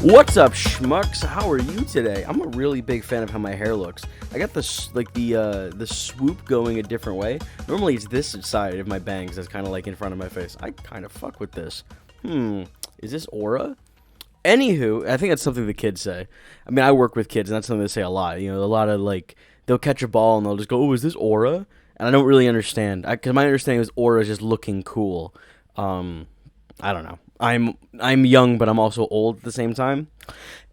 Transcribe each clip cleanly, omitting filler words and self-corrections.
What's up, schmucks? How are you today? I'm a really big fan of how my hair looks. I got this the swoop going a different way. Normally it's this side of my bangs that's kind of like in front of my face. I kind of fuck with this. Is this aura? Anywho, I think that's something the kids say. I mean, I work with kids, and that's something they say a lot. You know, a lot of like they'll catch a ball and they'll just go, "Oh, is this aura?" And I don't really understand. Because my understanding is aura is just looking cool. I don't know. I'm young, but I'm also old at the same time.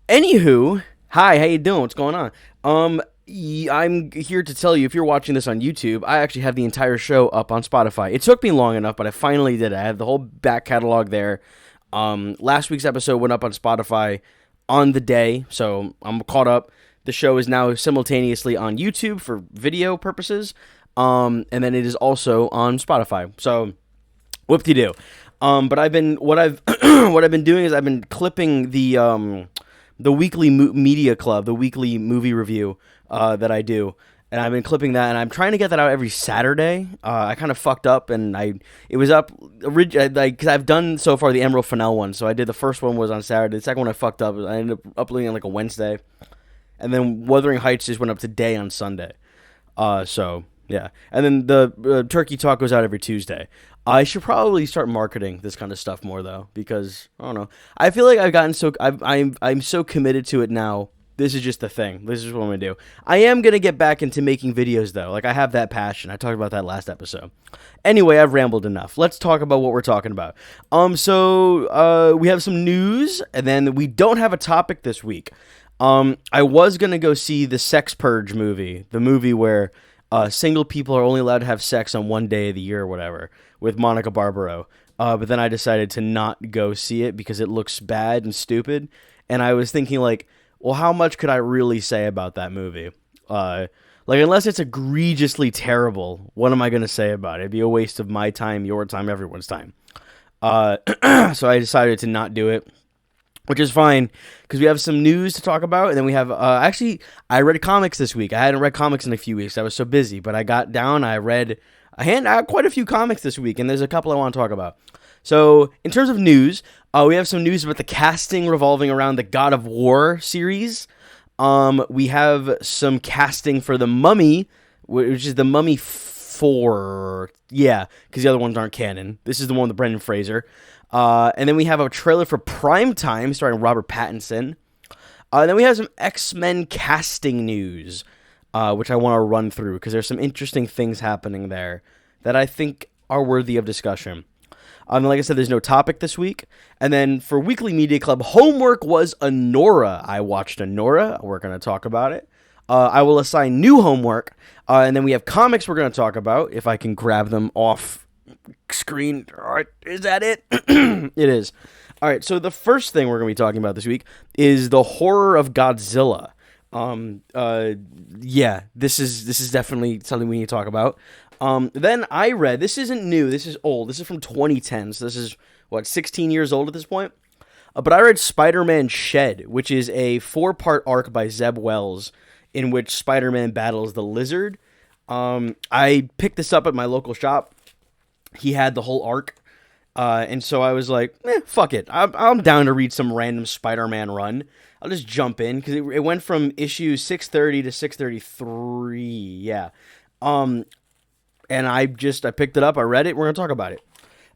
Anywho, hi, how you doing? What's going on? I'm here to tell you, if you're watching this on YouTube, I actually have the entire show up on Spotify. It took me long enough, but I finally did it. I have the whole back catalog there. Last week's episode went up on Spotify on the day, so I'm caught up. The show is now simultaneously on YouTube for video purposes, and then it is also on Spotify. So, whoop-de-doo. But what I've been doing is I've been clipping the weekly media club, the weekly movie review that I do, and I've been clipping that, and I'm trying to get that out every Saturday. I kind of fucked up, and it was up because I've done so far the Emerald Fennell one. So I did the first one was on Saturday. The second one I fucked up. I ended up uploading on like a Wednesday, and then Wuthering Heights just went up today on Sunday. So yeah, and then the Turkey Talk goes out every Tuesday. I should probably start marketing this kind of stuff more though, because I don't know. I feel like I've gotten I'm so committed to it now. This is just the thing. This is what I'm gonna do. I am gonna get back into making videos though. Like I have that passion. I talked about that last episode. Anyway, I've rambled enough. Let's talk about what we're talking about. So we have some news, and then we don't have a topic this week. I was gonna go see the Sex Purge movie, the movie where single people are only allowed to have sex on one day of the year or whatever, with Monica Barbaro. But then I decided to not go see it because it looks bad and stupid. And I was thinking, like, well, how much could I really say about that movie? Like, unless it's egregiously terrible, what am I going to say about it? It'd be a waste of my time, your time, everyone's time. So I decided to not do it, which is fine, because we have some news to talk about, and then we have, actually, I read comics this week. I hadn't read comics in a few weeks. I was so busy, but I got down, I read quite a few comics this week, and there's a couple I want to talk about. So, in terms of news, we have some news about the casting revolving around the God of War series. We have some casting for The Mummy, which is The Mummy 4. Yeah, because the other ones aren't canon. This is the one with Brendan Fraser. And then we have a trailer for Primetime starring Robert Pattinson. And then we have some X-Men casting news, which I want to run through because there's some interesting things happening there that I think are worthy of discussion. Like I said, there's no topic this week. And then for Weekly Media Club, homework was Anora. I watched Anora. We're going to talk about it. I will assign new homework. And then we have comics we're going to talk about, if I can grab them off screen. All right, is that it? It is. All right, so the first thing we're going to be talking about this week is the horror of Godzilla. Yeah, this is definitely something we need to talk about. Then I read, this isn't new, this is old, this is from 2010, so this is, 16 years old at this point? But I read Spider-Man Shed, which is a 4-part arc by Zeb Wells, in which Spider-Man battles the Lizard. I picked this up at my local shop. He had the whole arc, and so I was like, fuck it, I'm down to read some random Spider-Man run. I'll just jump in, because it went from issue 630 to 633, yeah. And I picked it up, I read it, we're going to talk about it.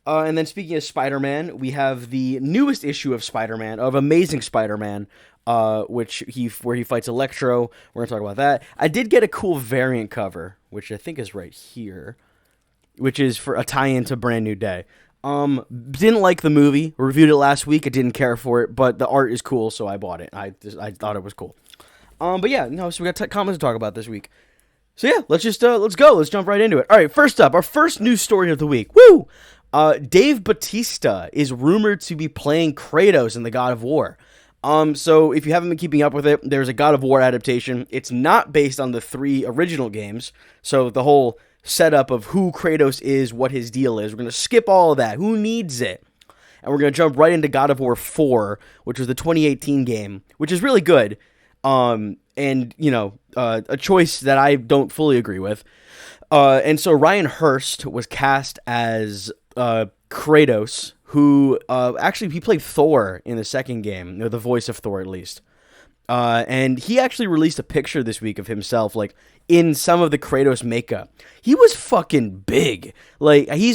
And then speaking of Spider-Man, we have the newest issue of Spider-Man, of Amazing Spider-Man, where he fights Electro. We're going to talk about that. I did get a cool variant cover, which I think is right here, which is for a tie-in to Brand New Day. Didn't like the movie, reviewed it last week, I didn't care for it, but the art is cool, so I bought it. I thought it was cool. But yeah, no, so we got comments to talk about this week. So yeah, let's go. Let's jump right into it. All right, first up, our first news story of the week. Woo! Dave Bautista is rumored to be playing Kratos in the God of War. So if you haven't been keeping up with it, there's a God of War adaptation. It's not based on the 3 original games. So the whole setup of who Kratos is, what his deal is, we're going to skip all of that. Who needs it? And we're going to jump right into God of War 4, which was the 2018 game, which is really good. And, you know, a choice that I don't fully agree with. And so Ryan Hurst was cast as Kratos, who actually he played Thor in the second game, or the voice of Thor at least. And he actually released a picture this week of himself, like, in some of the Kratos makeup. He was fucking big. Like, he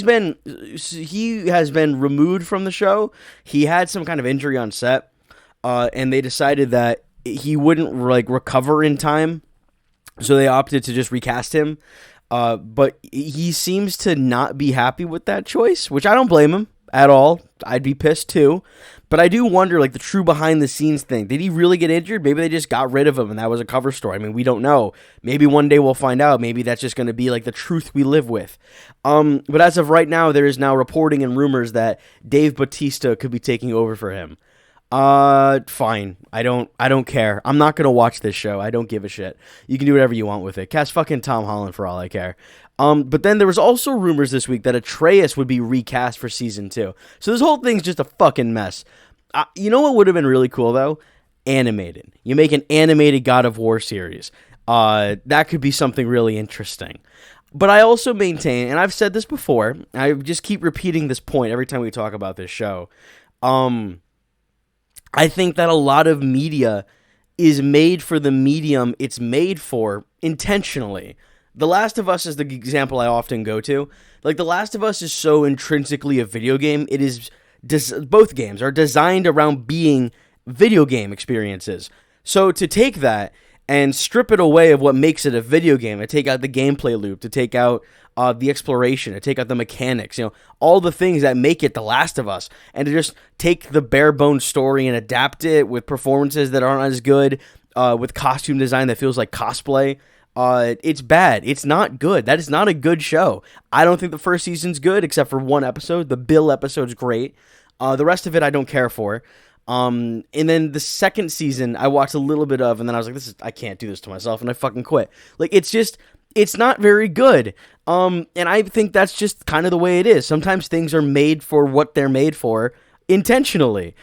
has been removed from the show. He had some kind of injury on set, and they decided that he wouldn't, like, recover in time, so they opted to just recast him. But he seems to not be happy with that choice, which I don't blame him at all. I'd be pissed too. But I do wonder, like, the true behind-the-scenes thing. Did he really get injured? Maybe they just got rid of him and that was a cover story. I mean, we don't know. Maybe one day we'll find out. Maybe that's just going to be, like, the truth we live with. But as of right now, there is now reporting and rumors that Dave Bautista could be taking over for him. Fine. I don't care. I'm not going to watch this show. I don't give a shit. You can do whatever you want with it. Cast fucking Tom Holland for all I care. But then there was also rumors this week that Atreus would be recast for season 2. So this whole thing's just a fucking mess. You know what would have been really cool, though? Animated. You make an animated God of War series. That could be something really interesting. But I also maintain, and I've said this before, I just keep repeating this point every time we talk about this show. I think that a lot of media is made for the medium it's made for intentionally. The Last of Us is the example I often go to. Like, The Last of Us is so intrinsically a video game. It is, both games are designed around being video game experiences. So to take that and strip it away of what makes it a video game, to take out the gameplay loop, to take out the exploration, to take out the mechanics, all the things that make it The Last of Us, and to just take the bare bones story and adapt it with performances that aren't as good, with costume design that feels like cosplay. It's bad. It's not good. That is not a good show. I don't think the first season's good, except for one episode. The Bill episode's great. The rest of it I don't care for. And then the second season I watched a little bit of, and then I was like, I can't do this to myself, and I fucking quit. Like, it's not very good. And I think that's just kind of the way it is. Sometimes things are made for what they're made for intentionally.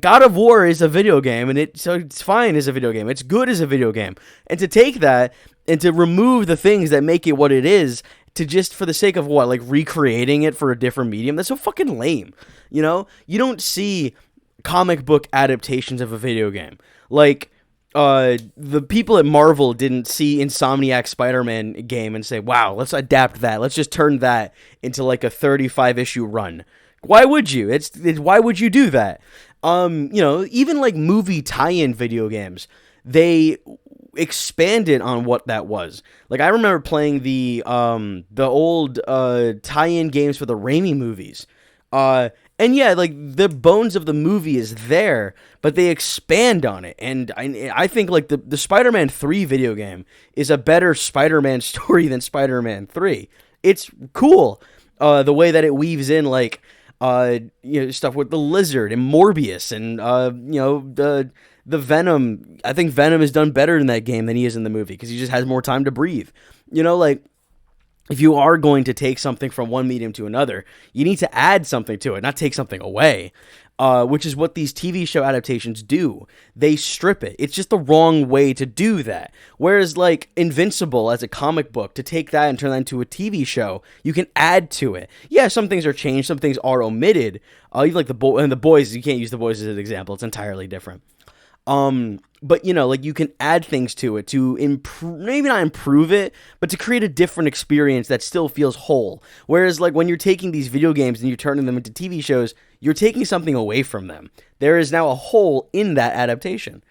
God of War is a video game, and so it's fine as a video game. It's good as a video game. And to take that and to remove the things that make it what it is, to just for the sake of what, like recreating it for a different medium, that's so fucking lame. You don't see comic book adaptations of a video game. Like, the people at Marvel didn't see Insomniac's Spider-Man game and say, wow, let's adapt that. Let's just turn that into like a 35-issue run. Why would you? Why would you do that? Even like movie tie-in video games, they expanded on what that was. Like, I remember playing the old tie-in games for the Raimi movies. And yeah, like, the bones of the movie is there, but they expand on it. And I think, like, the Spider-Man 3 video game is a better Spider-Man story than Spider-Man 3. It's cool, the way that it weaves in, like, stuff with the Lizard and Morbius and, the Venom. I think Venom is done better in that game than he is in the movie, because he just has more time to breathe. Like, if you are going to take something from one medium to another, you need to add something to it, not take something away, which is what these TV show adaptations do. They strip it. It's just the wrong way to do that. Whereas, like, Invincible as a comic book, to take that and turn that into a TV show, you can add to it. Yeah, some things are changed, some things are omitted. Even like the Boys, you can't use The Boys as an example. It's entirely different. But like, you can add things to it to maybe not improve it, but to create a different experience that still feels whole. Whereas, like, when you're taking these video games and you're turning them into TV shows, you're taking something away from them. There is now a hole in that adaptation.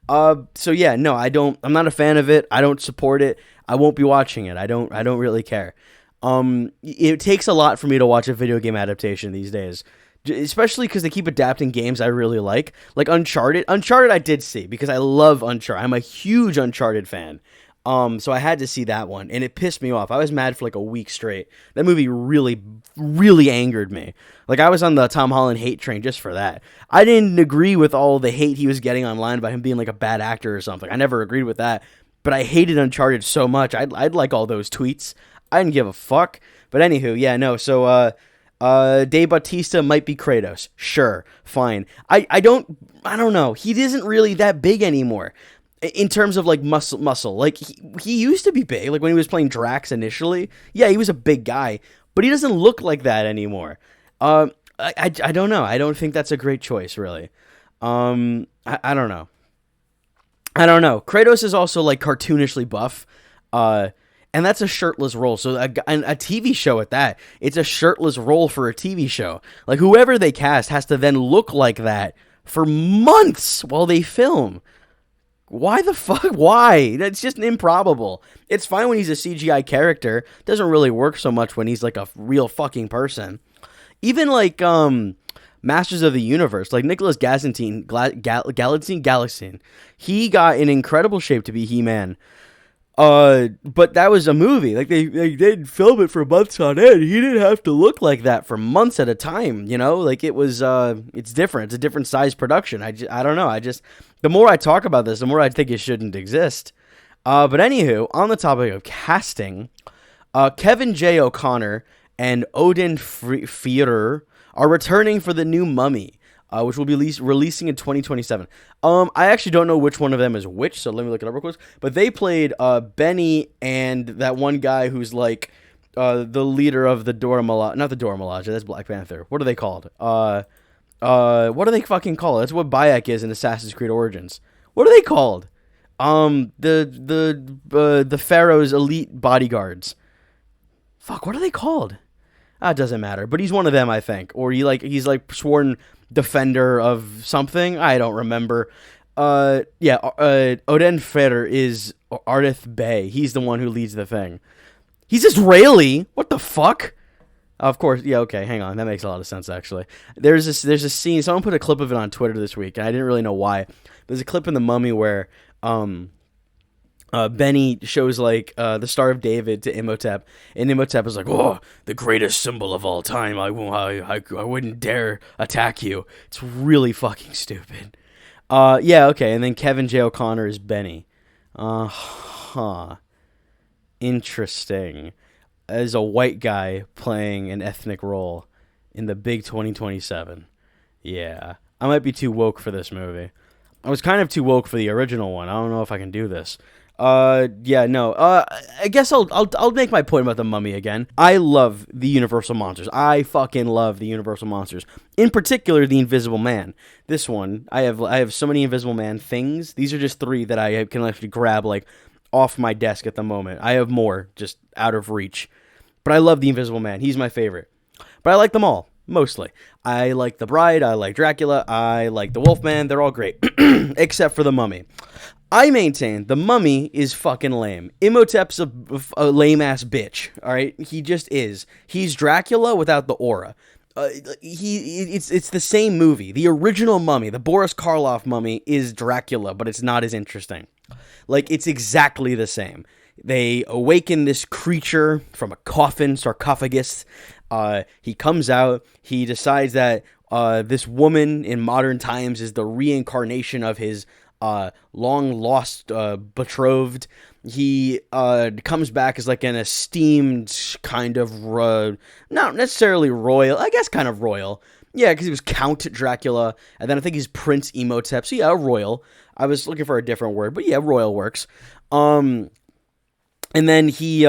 So yeah, no, I'm not a fan of it. I don't support it. I won't be watching it. I don't really care. It takes a lot for me to watch a video game adaptation these days. Especially because they keep adapting games I really like Uncharted. Uncharted I did see, because I love Uncharted. I'm a huge Uncharted fan. So I had to see that one, and it pissed me off. I was mad for like a week straight. That movie really, really angered me. Like, I was on the Tom Holland hate train just for that. I didn't agree with all the hate he was getting online about him being like a bad actor or something. I never agreed with that. But I hated Uncharted so much. I'd like all those tweets. I didn't give a fuck. But anywho, yeah, no. So Dave Bautista might be Kratos. Sure, fine. I don't know. He isn't really that big anymore in terms of like muscle. Like, he used to be big. Like, when he was playing Drax initially, yeah, he was a big guy, but he doesn't look like that anymore. I don't know. I don't think that's a great choice, really. I don't know. I don't know. Kratos is also like cartoonishly buff, and that's a shirtless role. So a TV show at that, it's a shirtless role for a TV show. Like whoever they cast has to then look like that for months while they film. Why the fuck? Why? That's just improbable. It's fine when he's a CGI character. It doesn't really work so much when he's like a real fucking person. Even like Masters of the Universe, like Nicholas Galitzine, he got in incredible shape to be He-Man. But that was a movie. Like they didn't film it for months on end. He didn't have to look like that for months at a time. You know, like it was. It's different. It's a different size production. I don't know. The more I talk about this, the more I think it shouldn't exist. But anywho, on the topic of casting, Kevin J. O'Connor and Odin Freyr are returning for the new Mummy, which will be releasing in 2027. I actually don't know which one of them is which, so let me look it up real quick. But they played Benny and that one guy who's like the leader of the Dora Milaje. Not the Dora Milaje, that's Black Panther. What are they called? What do they fucking call it? That's what Bayek is in Assassin's Creed Origins. What are they called? The Pharaoh's elite bodyguards. Fuck, what are they called? It doesn't matter, but he's one of them, I think. Or he's like sworn defender of something. I don't remember. Odin Freyr is Ardith Bey. He's the one who leads the thing. He's Israeli. What the fuck? Of course, yeah, okay, hang on. That makes a lot of sense, actually. There's a scene, someone put a clip of it on Twitter this week, and I didn't really know why. There's a clip in The Mummy where Benny shows, like, the Star of David to Imhotep, and Imhotep is like, oh, the greatest symbol of all time, I wouldn't dare attack you. It's really fucking stupid. Yeah, okay, and then Kevin J. O'Connor is Benny. Interesting. As a white guy playing an ethnic role in the big 2027. Yeah. I might be too woke for this movie. I was kind of too woke for the original one. I don't know if I can do this. I guess I'll make my point about the Mummy again. I love the Universal monsters. I fucking love the Universal monsters. In particular, the Invisible Man. This one, I have so many Invisible Man things. These are just 3 that I can actually grab, like, off my desk at the moment. I have more just out of reach. But I love the Invisible Man. He's my favorite. But I like them all, mostly. I like the Bride. I like Dracula. I like the Wolfman. They're all great. Except for the Mummy. I maintain the Mummy is fucking lame. Imhotep's a lame-ass bitch, alright? He just is. He's Dracula without the aura. It's the same movie. The original Mummy, the Boris Karloff Mummy, is Dracula, but it's not as interesting. Like, it's exactly the same. They awaken this creature from a coffin, sarcophagus. He comes out. He decides that this woman in modern times is the reincarnation of his long-lost betrothed. He comes back as like an esteemed kind of, not necessarily royal, I guess kind of royal. Yeah, because he was Count Dracula, and then I think he's Prince Imhotep. So yeah, royal. I was looking for a different word, but yeah, royal works. And then he,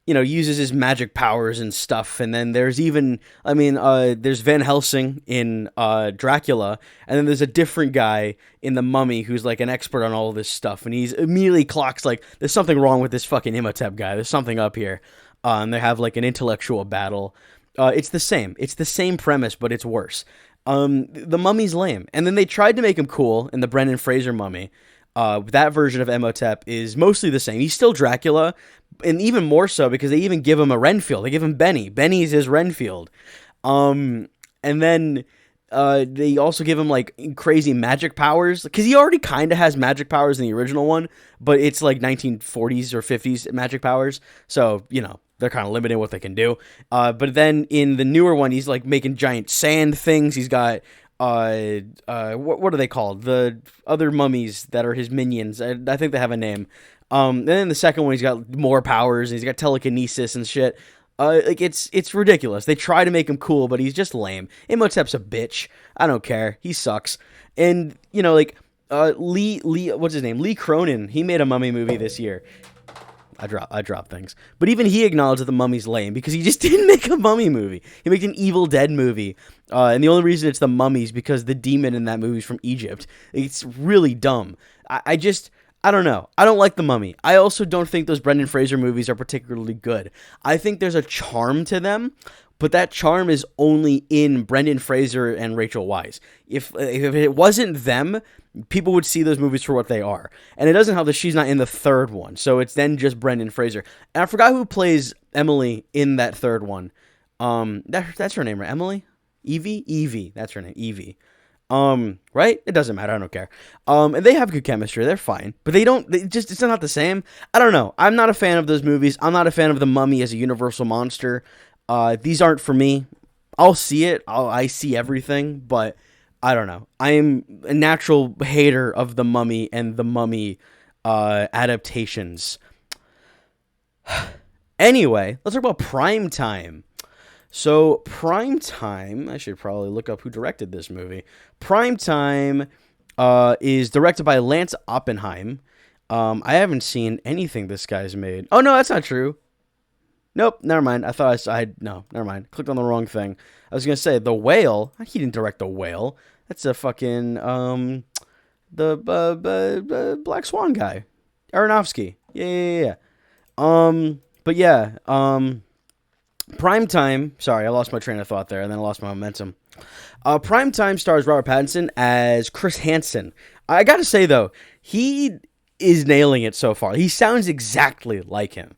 uses his magic powers and stuff. And then there's even, there's Van Helsing in Dracula. And then there's a different guy in The Mummy who's like an expert on all of this stuff. And he's immediately clocks like, there's something wrong with this fucking Imhotep guy. There's something up here. And they have like an intellectual battle. It's the same. It's the same premise, but it's worse. The Mummy's lame. And then they tried to make him cool in the Brendan Fraser Mummy. That version of Imhotep is mostly the same. He's still Dracula, and even more so because they even give him a Renfield. They give him Benny. Benny's his Renfield. And then they also give him like crazy magic powers because he already kind of has magic powers in the original one, but it's like 1940s or 50s magic powers. So, they're kind of limited what they can do. But then in the newer one, he's like making giant sand things. He's got what are they called? The other mummies that are his minions. I think they have a name. And then the second one, he's got more powers. And he's got telekinesis and shit. It's ridiculous. They try to make him cool, but he's just lame. Imhotep's a bitch. I don't care. He sucks. And Lee, what's his name? Lee Cronin. He made a mummy movie this year. I drop things. But even he acknowledged that The Mummy's lame because he just didn't make a Mummy movie. He made an Evil Dead movie. And the only reason it's The Mummy is because the demon in that movie is from Egypt. It's really dumb. I don't know. I don't like The Mummy. I also don't think those Brendan Fraser movies are particularly good. I think there's a charm to them, but that charm is only in Brendan Fraser and Rachel Weisz. If it wasn't them, people would see those movies for what they are. And it doesn't help that she's not in the third one, so it's then just Brendan Fraser. And I forgot who plays Emily in that third one. That's her name, right? Emily? Evie? That's her name, Evie. Right? It doesn't matter. I don't care. And they have good chemistry. They're fine. But it's not the same. I don't know. I'm not a fan of those movies. I'm not a fan of The Mummy as a universal monster. These aren't for me. I'll see it. I see everything, but I don't know. I am a natural hater of The Mummy and The Mummy, adaptations. Anyway, let's talk about Primetime. So, Primetime, I should probably look up who directed this movie. Primetime is directed by Lance Oppenheim. I haven't seen anything this guy's made. Oh, no, that's not true. Nope, never mind. I thought no, never mind. Clicked on the wrong thing. I was going to say, The Whale. He didn't direct The Whale. That's a fucking, the Black Swan guy. Aronofsky. Yeah. But yeah, Primetime, sorry, I lost my train of thought there, and then I lost my momentum. Primetime stars Robert Pattinson as Chris Hansen. I gotta say, though, he is nailing it so far. He sounds exactly like him.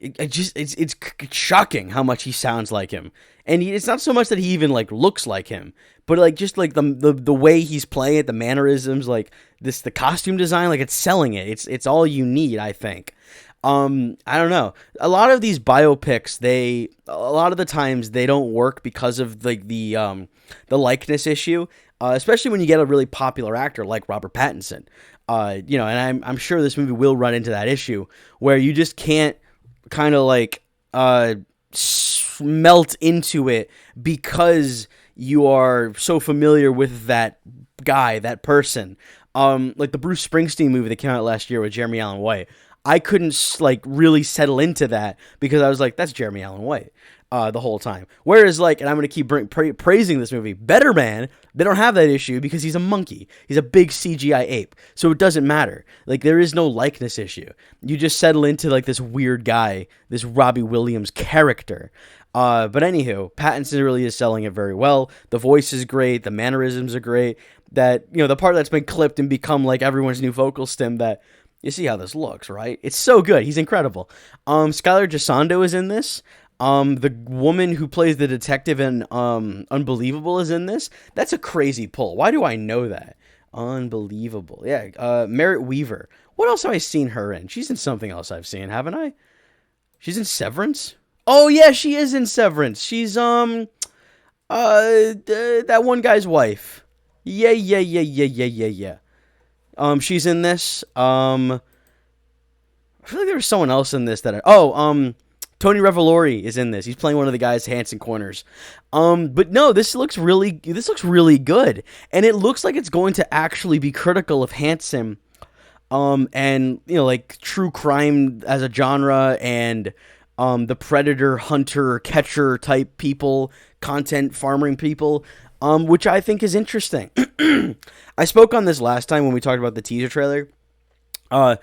It's shocking how much he sounds like him. And it's not so much that he even, like, looks like him, but, like, just, like, the way he's playing it, the mannerisms, like, the costume design, like, it's selling it. It's all you need, I think. I don't know. A lot of these biopics, a lot of the times they don't work because of like the likeness issue, especially when you get a really popular actor like Robert Pattinson. And I'm sure this movie will run into that issue where you just can't kind of like melt into it because you are so familiar with that guy, that person. Like the Bruce Springsteen movie that came out last year with Jeremy Allen White. I couldn't like really settle into that because I was like, that's Jeremy Allen White the whole time. Whereas like, and I'm going to keep praising this movie, Better Man, they don't have that issue because he's a monkey. He's a big CGI ape. So it doesn't matter. Like there is no likeness issue. You just settle into like this weird guy, this Robbie Williams character. But anywho, Pattinson really is selling it very well. The voice is great. The mannerisms are great. That, the part that's been clipped and become like everyone's new vocal stem that, you see how this looks, right? It's so good. He's incredible. Skylar Gisondo is in this. The woman who plays the detective in Unbelievable is in this. That's a crazy pull. Why do I know that? Unbelievable. Yeah. Merritt Weaver. What else have I seen her in? She's in something else I've seen, haven't I? She's in Severance? Oh, yeah, she is in Severance. She's, that one guy's wife. Yeah. She's in this. I feel like there was someone else in this that Tony Revolori is in this. He's playing one of the guys Hanson Corners. But no, this looks really good. And it looks like it's going to actually be critical of Hanson. And like true crime as a genre and the predator hunter catcher type people, content farming people. Which I think is interesting. I spoke on this last time when we talked about the teaser trailer. But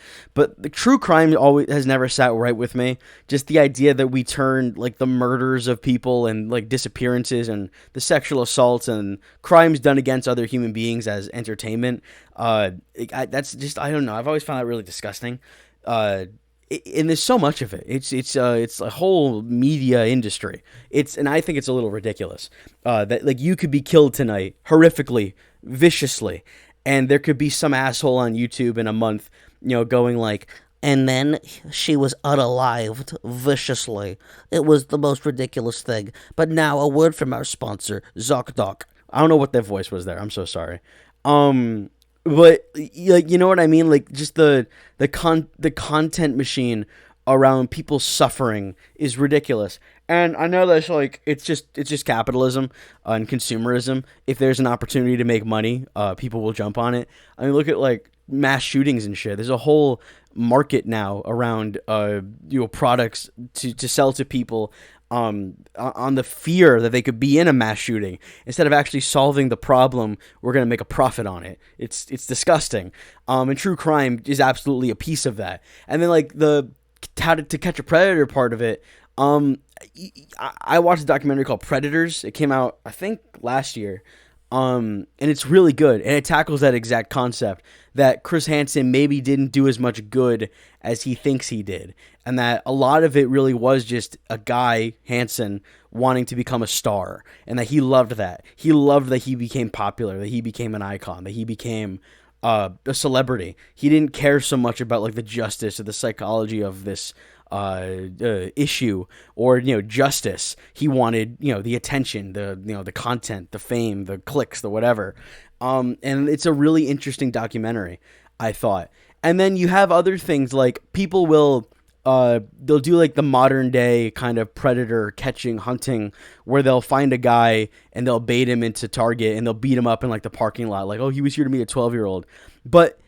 the true crime always has never sat right with me. Just the idea that we turn like the murders of people and like disappearances and the sexual assaults and crimes done against other human beings as entertainment. That's just, I don't know. I've always found that really disgusting. And there's so much of it. It's a whole media industry. And I think it's a little ridiculous. That like you could be killed tonight, horrifically, viciously, and there could be some asshole on YouTube in a month, going like, and then she was unalived viciously. It was the most ridiculous thing. But now a word from our sponsor, ZocDoc. I don't know what that voice was there. I'm so sorry. But like, you know what I mean? Like just the content machine around people suffering is ridiculous. And I know that's like, it's just capitalism and consumerism. If there's an opportunity to make money, people will jump on it. I mean, look at like mass shootings and shit. There's a whole market now around products to sell to people on the fear that they could be in a mass shooting instead of actually solving the problem. We're gonna make a profit on it. It's disgusting. And true crime is absolutely a piece of that. And then like the how to catch a predator part of it. I watched a documentary called Predators. It came out I think last year. And it's really good, and it tackles that exact concept that Chris Hansen maybe didn't do as much good as he thinks he did, and that a lot of it really was just a guy, Hansen, wanting to become a star, and that he loved that. He loved that he became popular, that he became an icon, that he became a celebrity. He didn't care so much about like the justice or the psychology of this issue or justice. He wanted the attention, the content, the fame, the clicks, the whatever. And it's a really interesting documentary, I thought. And then you have other things like people will they'll do like the modern day kind of predator catching hunting where they'll find a guy and they'll bait him into Target and they'll beat him up in like the parking lot, like, oh, he was here to meet a 12-year-old. But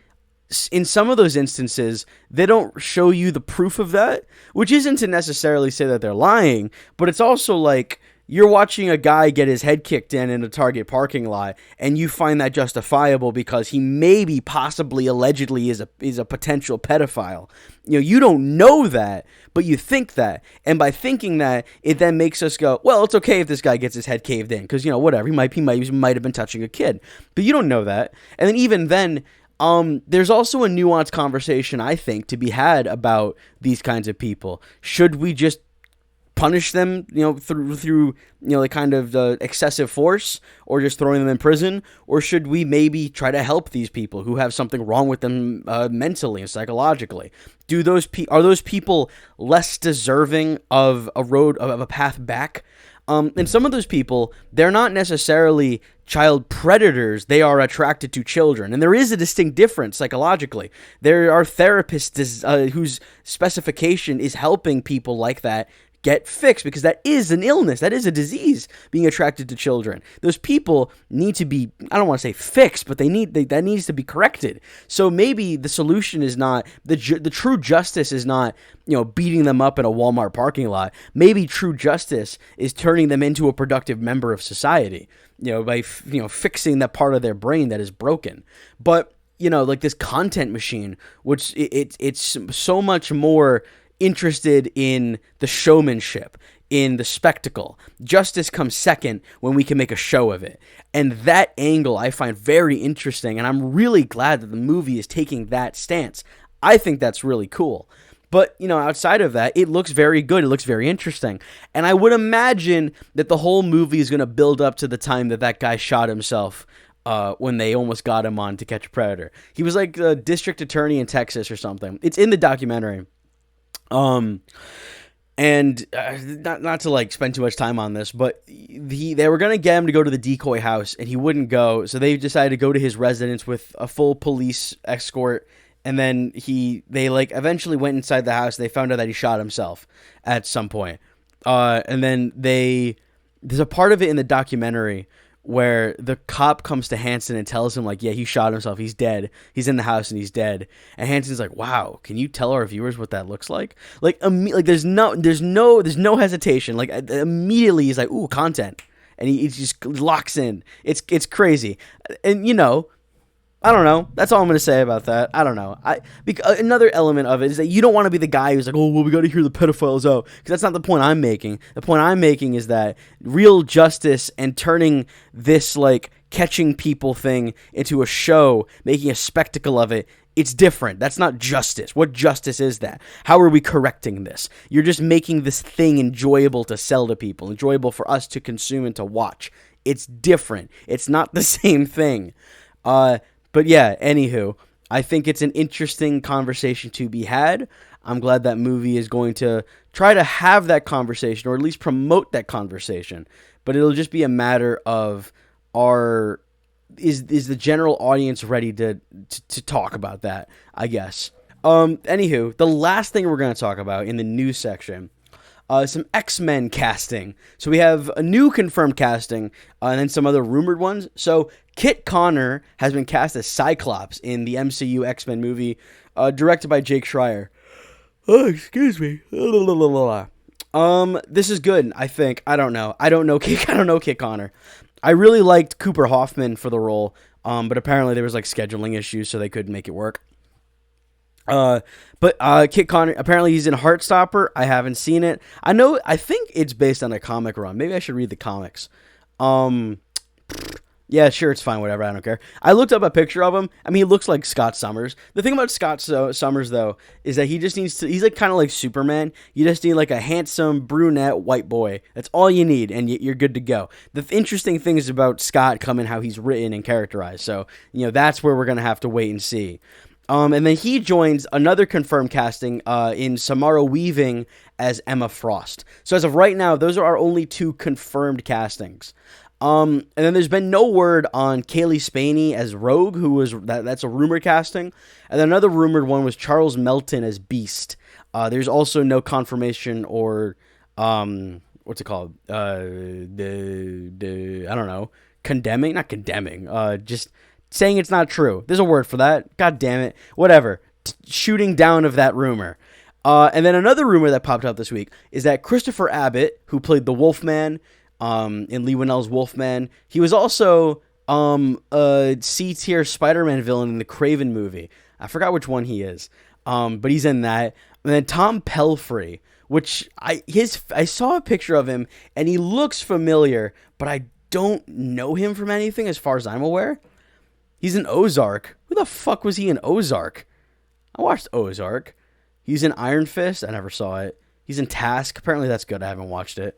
in some of those instances, they don't show you the proof of that, which isn't to necessarily say that they're lying, but it's also like you're watching a guy get his head kicked in a Target parking lot, and you find that justifiable because he maybe, possibly, allegedly is a potential pedophile. You don't know that, but you think that, and by thinking that, it then makes us go, well, it's okay if this guy gets his head caved in because whatever, he might have been touching a kid, but you don't know that, and then even then. There's also a nuanced conversation, I think, to be had about these kinds of people. Should we just punish them, through the kind of excessive force, or just throwing them in prison, or should we maybe try to help these people who have something wrong with them mentally and psychologically? Are those people less deserving of a path back? And some of those people, they're not necessarily child predators. They are attracted to children. And there is a distinct difference psychologically. There are therapists whose specification is helping people like that get fixed, because that is an illness. That is a disease, being attracted to children. Those people need to be, I don't want to say fixed, but that needs to be corrected. So maybe the solution is not, the true justice is not, beating them up in a Walmart parking lot. Maybe true justice is turning them into a productive member of society, by, fixing that part of their brain that is broken. But, like this content machine, which it's so much more interested in the showmanship, in the spectacle. Justice comes second when we can make a show of it. And that angle I find very interesting, and I'm really glad that the movie is taking that stance. I think that's really cool. But, outside of that, it looks very good. It looks very interesting. And I would imagine that the whole movie is going to build up to the time that guy shot himself when they almost got him on To Catch a Predator. He was like the district attorney in Texas or something. It's in the documentary. And not to like spend too much time on this, but they were gonna get him to go to the decoy house, and he wouldn't go, so they decided to go to his residence with a full police escort, and then they like eventually went inside the house. And they found out that he shot himself at some point, and then there's a part of it in the documentary where the cop comes to Hansen and tells him, like, yeah, he shot himself. He's dead. He's in the house and he's dead. And Hansen's like, wow, can you tell our viewers what that looks like? Like there's no hesitation. Like, immediately he's like, ooh, content. And he just locks in. It's crazy. And, I don't know. That's all I'm going to say about that. I don't know. Another element of it is that you don't want to be the guy who's like, oh, well, we got to hear the pedophiles out. Because that's not the point I'm making. The point I'm making is that real justice and turning this, like, catching people thing into a show, making a spectacle of it, it's different. That's not justice. What justice is that? How are we correcting this? You're just making this thing enjoyable to sell to people, enjoyable for us to consume and to watch. It's different. It's not the same thing. But yeah, anywho, I think it's an interesting conversation to be had. I'm glad that movie is going to try to have that conversation, or at least promote that conversation. But it'll just be a matter of is the general audience ready to talk about that, I guess. Anywho, the last thing we're going to talk about in the news section, some X-Men casting. So we have a new confirmed casting, and then some other rumored ones. So Kit Connor has been cast as Cyclops in the MCU X-Men movie, directed by Jake Schreier. Oh, excuse me. This is good, I think. I don't know Kit Connor. I really liked Cooper Hoffman for the role, but apparently there was like scheduling issues, so they couldn't make it work. But Kit Connor, apparently he's in Heartstopper. I haven't seen it. I think it's based on a comic run. Maybe I should read the comics. Yeah, sure, it's fine, whatever, I don't care. I looked up a picture of him. I mean, he looks like Scott Summers. The thing about Scott Summers, though, is that he just needs to, he's like kind of like Superman. You just need like a handsome brunette white boy. That's all you need, and you're good to go. The interesting thing is about Scott coming, how he's written and characterized. So, that's where we're going to have to wait and see. And then he joins another confirmed casting in Samara Weaving as Emma Frost. So as of right now, those are our only two confirmed castings. And then there's been no word on Kaylee Spaney as Rogue, who was that's a rumor casting. And then another rumored one was Charles Melton as Beast. There's also no confirmation or what's it called? I don't know. Not condemning. Just saying it's not true. There's a word for that. God damn it. Whatever. Shooting down of that rumor. And then another rumor that popped up this week is that Christopher Abbott, who played the Wolfman in Lee Winnell's Wolfman, he was also a C-tier Spider-Man villain in the Craven movie. I forgot which one he is, but he's in that. And then Tom Pelphrey, which I saw a picture of him, and he looks familiar, but I don't know him from anything as far as I'm aware. He's in Ozark. Who the fuck was he in Ozark? I watched Ozark. He's in Iron Fist. I never saw it. He's in Task. Apparently that's good. I haven't watched it.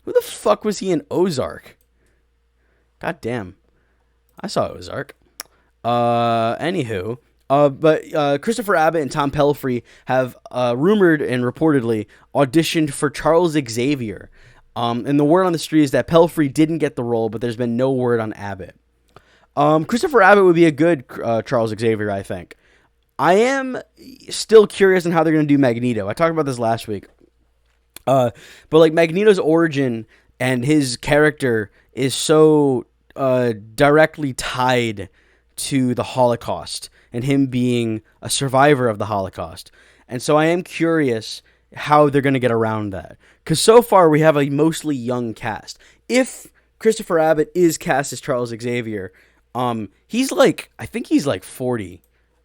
Who the fuck was he in Ozark? God damn. I saw Ozark. Anywho. But Christopher Abbott and Tom Pelphrey have rumored and reportedly auditioned for Charles Xavier. And the word on the street is that Pelphrey didn't get the role, but there's been no word on Abbott. Christopher Abbott would be a good Charles Xavier, I think. I am still curious on how they're going to do Magneto. I talked about this last week. But like Magneto's origin and his character is so directly tied to the Holocaust and him being a survivor of the Holocaust. And so I am curious how they're going to get around that. Because so far we have a mostly young cast. If Christopher Abbott is cast as Charles Xavier, he's like, I think he's like 40,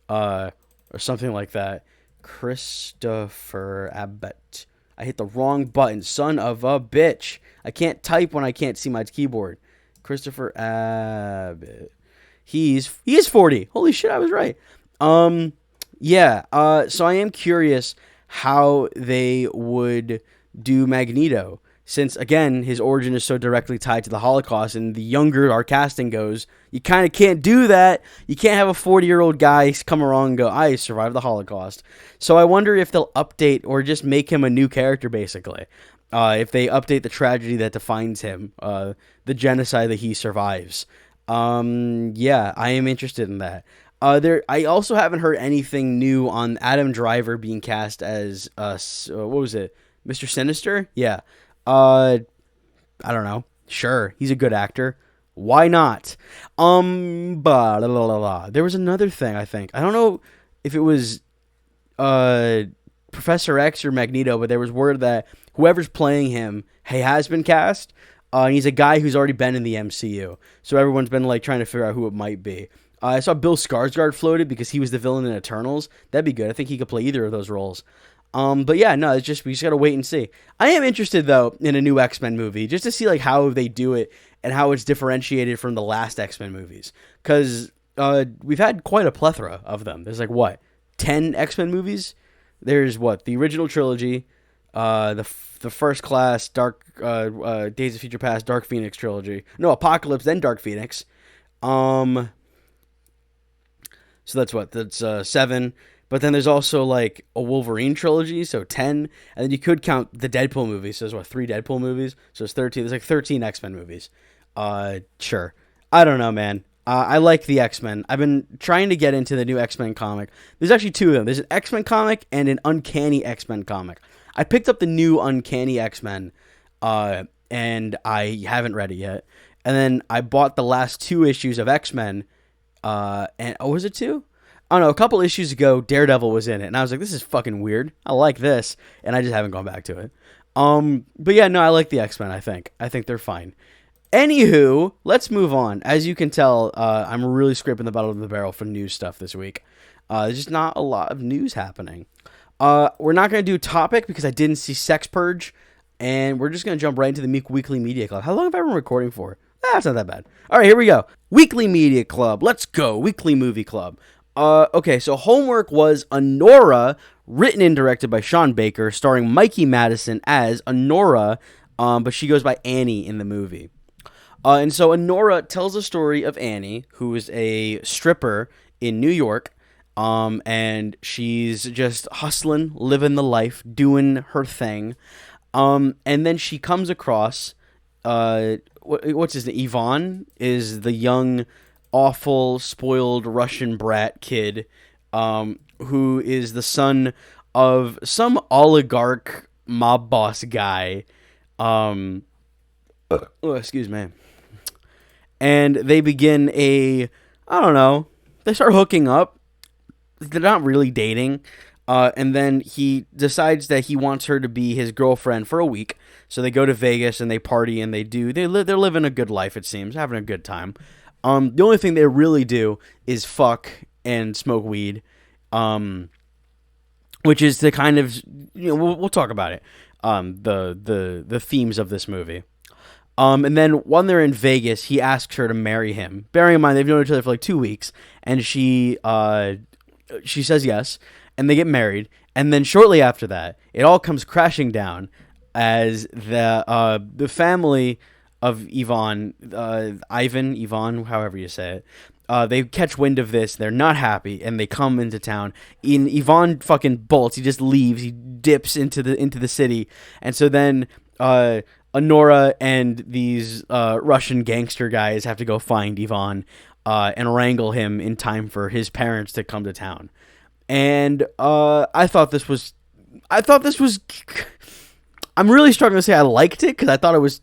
or something like that. Christopher Abbott. I hit the wrong button, son of a bitch. I can't type when I can't see my keyboard. Christopher Abbott. He is 40. Holy shit, I was right. Yeah. So I am curious how they would do Magneto, since again his origin is so directly tied to the Holocaust, and the younger our casting goes, you kind of can't do that. You can't have a 40-year-old guy come around and go, I survived the Holocaust. So I wonder if they'll update or just make him a new character, basically. If they update the tragedy that defines him, the genocide that he survives. Yeah, I am interested in that. I also haven't heard anything new on Adam Driver being cast as what was it, Mr. Sinister? Yeah. I don't know. Sure, he's a good actor. Why not? There was another thing, I think. I don't know if it was Professor X or Magneto, but there was word that whoever's playing him, he has been cast. And he's a guy who's already been in the MCU. So everyone's been like trying to figure out who it might be. I saw Bill Skarsgård floated because he was the villain in Eternals. That'd be good. I think he could play either of those roles. But yeah, no, we just gotta wait and see. I am interested though in a new X-Men movie just to see like how they do it and how it's differentiated from the last X-Men movies. Because we've had quite a plethora of them. There's like 10 X-Men movies. There's the original trilogy, the First Class, Dark Days of Future Past, Dark Phoenix trilogy. No, Apocalypse, then Dark Phoenix. So that's 7. But then there's also like a Wolverine trilogy, so 10. And then you could count the Deadpool movies. So there's 3 Deadpool movies. So it's 13. There's like 13 X-Men movies. Sure. I don't know, man. I like the X-Men. I've been trying to get into the new X-Men comic. There's actually 2 of them. There's an X-Men comic and an Uncanny X-Men comic. I picked up the new Uncanny X-Men, and I haven't read it yet. And then I bought the last 2 issues of X-Men, and was it 2? I don't know, a couple issues ago, Daredevil was in it, and I was like, this is fucking weird. I like this, and I just haven't gone back to it. But yeah, no, I like the X-Men, I think. I think they're fine. Anywho, let's move on. As you can tell, I'm really scraping the bottom of the barrel for news stuff this week. There's just not a lot of news happening. We're not going to do topic because I didn't see Sex Purge, and we're just going to jump right into the Weekly Media Club. How long have I been recording for? It's not that bad. All right, here we go. Weekly Media Club. Let's go. Weekly Movie Club. Okay, so Homework was Honora, written and directed by Sean Baker, starring Mikey Madison as Honora, but she goes by Annie in the movie. And so Honora tells the story of Annie, who is a stripper in New York, and she's just hustling, living the life, doing her thing, and then she comes across, what's his name? Ivan is the young, awful, spoiled Russian brat kid, who is the son of some oligarch mob boss guy. Excuse me. And they begin I don't know, they start hooking up. They're not really dating. And then he decides that he wants her to be his girlfriend for a week. So they go to Vegas and they party and they're living a good life, it seems, having a good time. The only thing they really do is fuck and smoke weed, which is the kind of, we'll talk about it, the themes of this movie. And then when they're in Vegas, he asks her to marry him. Bearing in mind, they've known each other for like 2 weeks, and she says yes, and they get married. And then shortly after that, it all comes crashing down as the family of Ivan, however you say it, they catch wind of this. They're not happy, and they come into town. Ivan fucking bolts. He just leaves. He dips into the city, and so then Honora and these Russian gangster guys have to go find Ivan and wrangle him in time for his parents to come to town. And I thought this was. I'm really struggling to say I liked it because I thought it was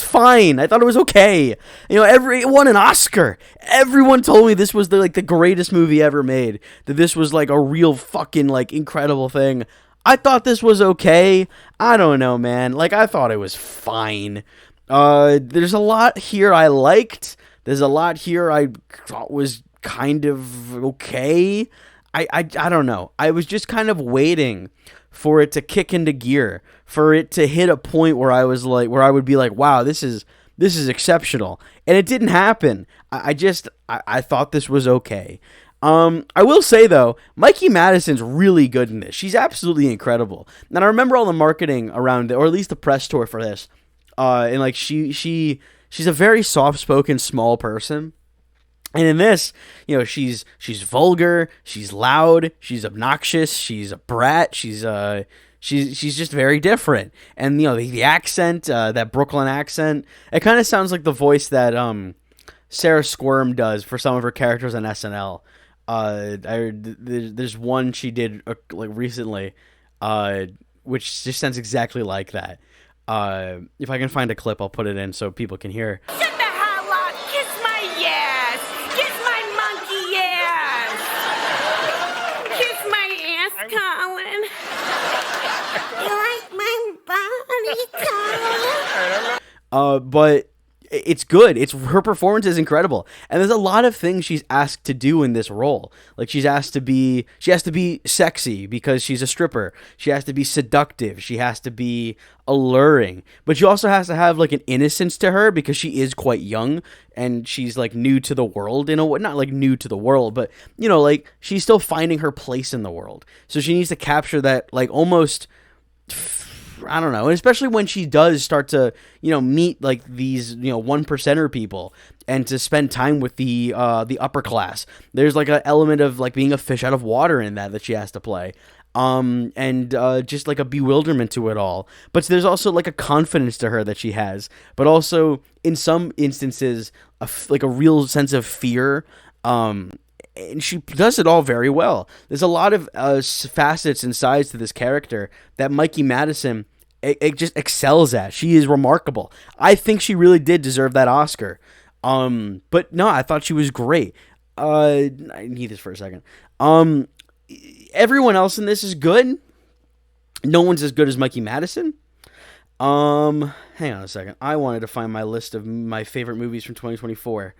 fine. I thought it was okay. It won an Oscar. Everyone told me this was the greatest movie ever made. That this was like a real fucking incredible thing. I thought this was okay. I don't know, man. I thought it was fine. There's a lot here I liked. There's a lot here I thought was kind of okay. I don't know. I was just kind of waiting for it to kick into gear, for it to hit a point where I would be like, wow, this is exceptional. And it didn't happen. I thought this was okay. I will say though, Mikey Madison's really good in this. She's absolutely incredible. And I remember all the marketing around it, or at least the press tour for this. And she's a very soft-spoken, small person. And in this, she's vulgar, she's loud, she's obnoxious, she's a brat, she's just very different. And the accent, that Brooklyn accent, it kind of sounds like the voice that Sarah Squirm does for some of her characters on SNL. There's one she did recently, which just sounds exactly like that. If I can find a clip, I'll put it in so people can hear. Shut the hell up! Kiss my ass! Kiss my monkey ass! Kiss my ass, Colin! You like my body, Colin? But it's good. Her performance is incredible, and there's a lot of things she's asked to do in this role. She has to be sexy because she's a stripper. She has to be seductive. She has to be alluring, but she also has to have an innocence to her because she is quite young and she's new to the world not new to the world, but she's still finding her place in the world. So she needs to capture that almost. I don't know, and especially when she does start to, meet these, 1%er people and to spend time with the upper class. There's an element of being a fish out of water in that she has to play. And just a bewilderment to it all. But there's also a confidence to her that she has, but also in some instances, a real sense of fear. and she does it all very well. There's a lot of facets and sides to this character that Mikey Madison it just excels at. She is remarkable. I think she really did deserve that Oscar. But no, I thought she was great. I need this for a second. Everyone else in this is good. No one's as good as Mikey Madison. Hang on a second. I wanted to find my list of my favorite movies from 2024.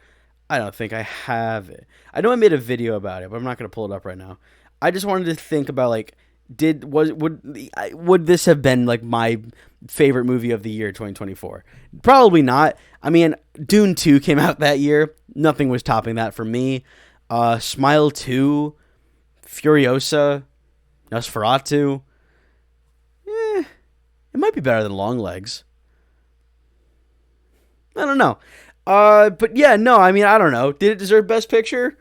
I don't think I have it. I know I made a video about it, but I'm not going to pull it up right now. I just wanted to think about, like, would this have been, like, my favorite movie of the year 2024? Probably not. I mean, Dune 2 came out that year. Nothing was topping that for me. Smile 2, Furiosa, Nosferatu. It might be better than Longlegs. I don't know. But yeah, no, I mean, I don't know. Did it deserve Best Picture?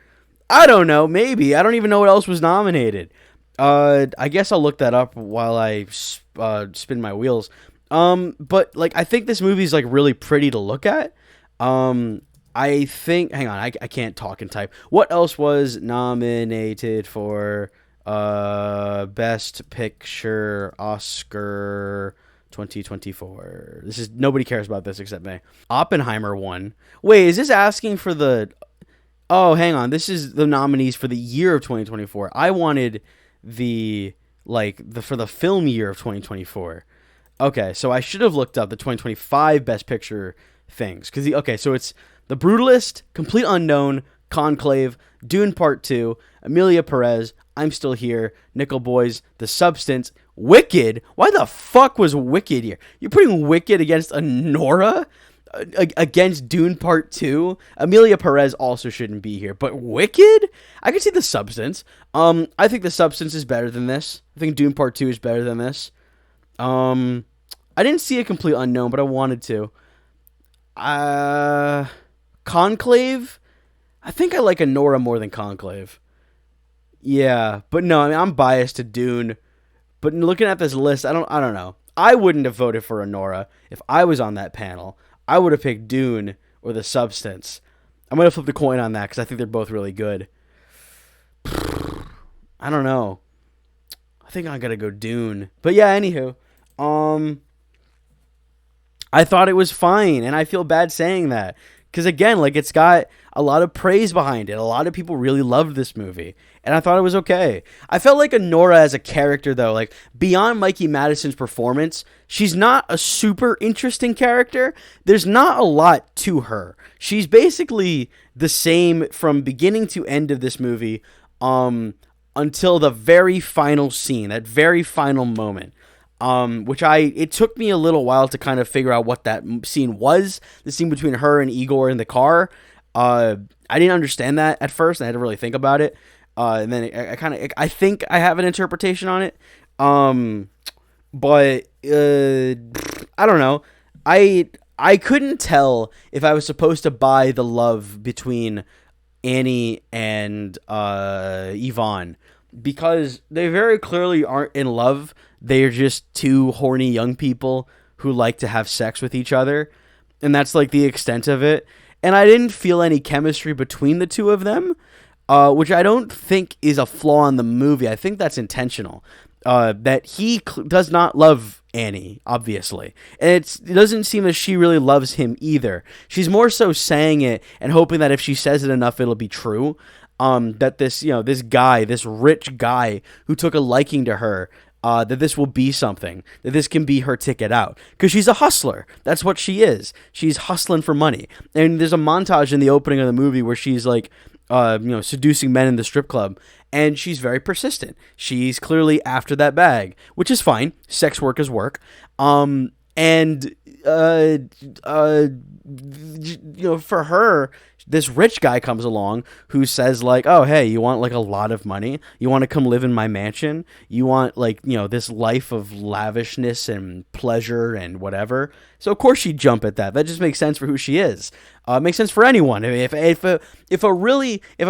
I don't know. Maybe. I don't even know what else was nominated. I guess I'll look that up while I spin my wheels. But like, I think this movie's like really pretty to look at. I think. Hang on, I can't talk and type. What else was nominated for Best Picture Oscar 2024? This is nobody cares about this except me. Oppenheimer won. Wait, is this asking for the? Oh, hang on. This is the nominees for the year of 2024. I wanted for the film year of 2024. Okay, so I should have looked up the 2025 Best Picture things so it's The Brutalist, Complete Unknown, Conclave, Dune Part 2, Amelia Perez, I'm Still Here, Nickel Boys, The Substance, Wicked. Why the fuck was Wicked here? You're putting Wicked against Nora? Against Dune Part 2? Amelia Perez also shouldn't be here. But Wicked? I can see The Substance. I think The Substance is better than this. I think Dune Part 2 is better than this. I didn't see A Complete Unknown, but I wanted to. Conclave? I think I like Nora more than Conclave. Yeah, but no, I mean, I'm biased to Dune. But looking at this list, I don't know. I wouldn't have voted for Nora if I was on that panel. I would have picked Dune or The Substance. I'm going to flip the coin on that because I think they're both really good. I don't know. I think I'm going to go Dune. But yeah, anywho. I thought it was fine, and I feel bad saying that. Because again, like, it's got a lot of praise behind it. A lot of people really loved this movie, and I thought it was okay. I felt like Nora as a character, though, like, beyond Mikey Madison's performance, she's not a super interesting character. There's not a lot to her. She's basically the same from beginning to end of this movie, until the very final scene, that very final moment. It took me a little while to kind of figure out what that scene was. The scene between her and Igor in the car. I didn't understand that at first. I had to really think about it. And then I think I have an interpretation on it. But I don't know. I couldn't tell if I was supposed to buy the love between Annie and Yvonne, because they very clearly aren't in love. They're just two horny young people who like to have sex with each other. And that's like the extent of it. And I didn't feel any chemistry between the two of them, which I don't think is a flaw in the movie. I think that's intentional. That he does not love Annie, obviously. And it doesn't seem that she really loves him either. She's more so saying it and hoping that if she says it enough, it'll be true. That this guy, this rich guy who took a liking to her, that this will be something, that this can be her ticket out. Because she's a hustler. That's what she is. She's hustling for money. And there's a montage in the opening of the movie where she's like, seducing men in the strip club. And she's very persistent. She's clearly after that bag, which is fine. Sex work is work. For her, this rich guy comes along who says, like, oh, hey, you want, like, a lot of money? You want to come live in my mansion? You want, like, this life of lavishness and pleasure and whatever? So, of course, she'd jump at that. That just makes sense for who she is. It makes sense for anyone. If a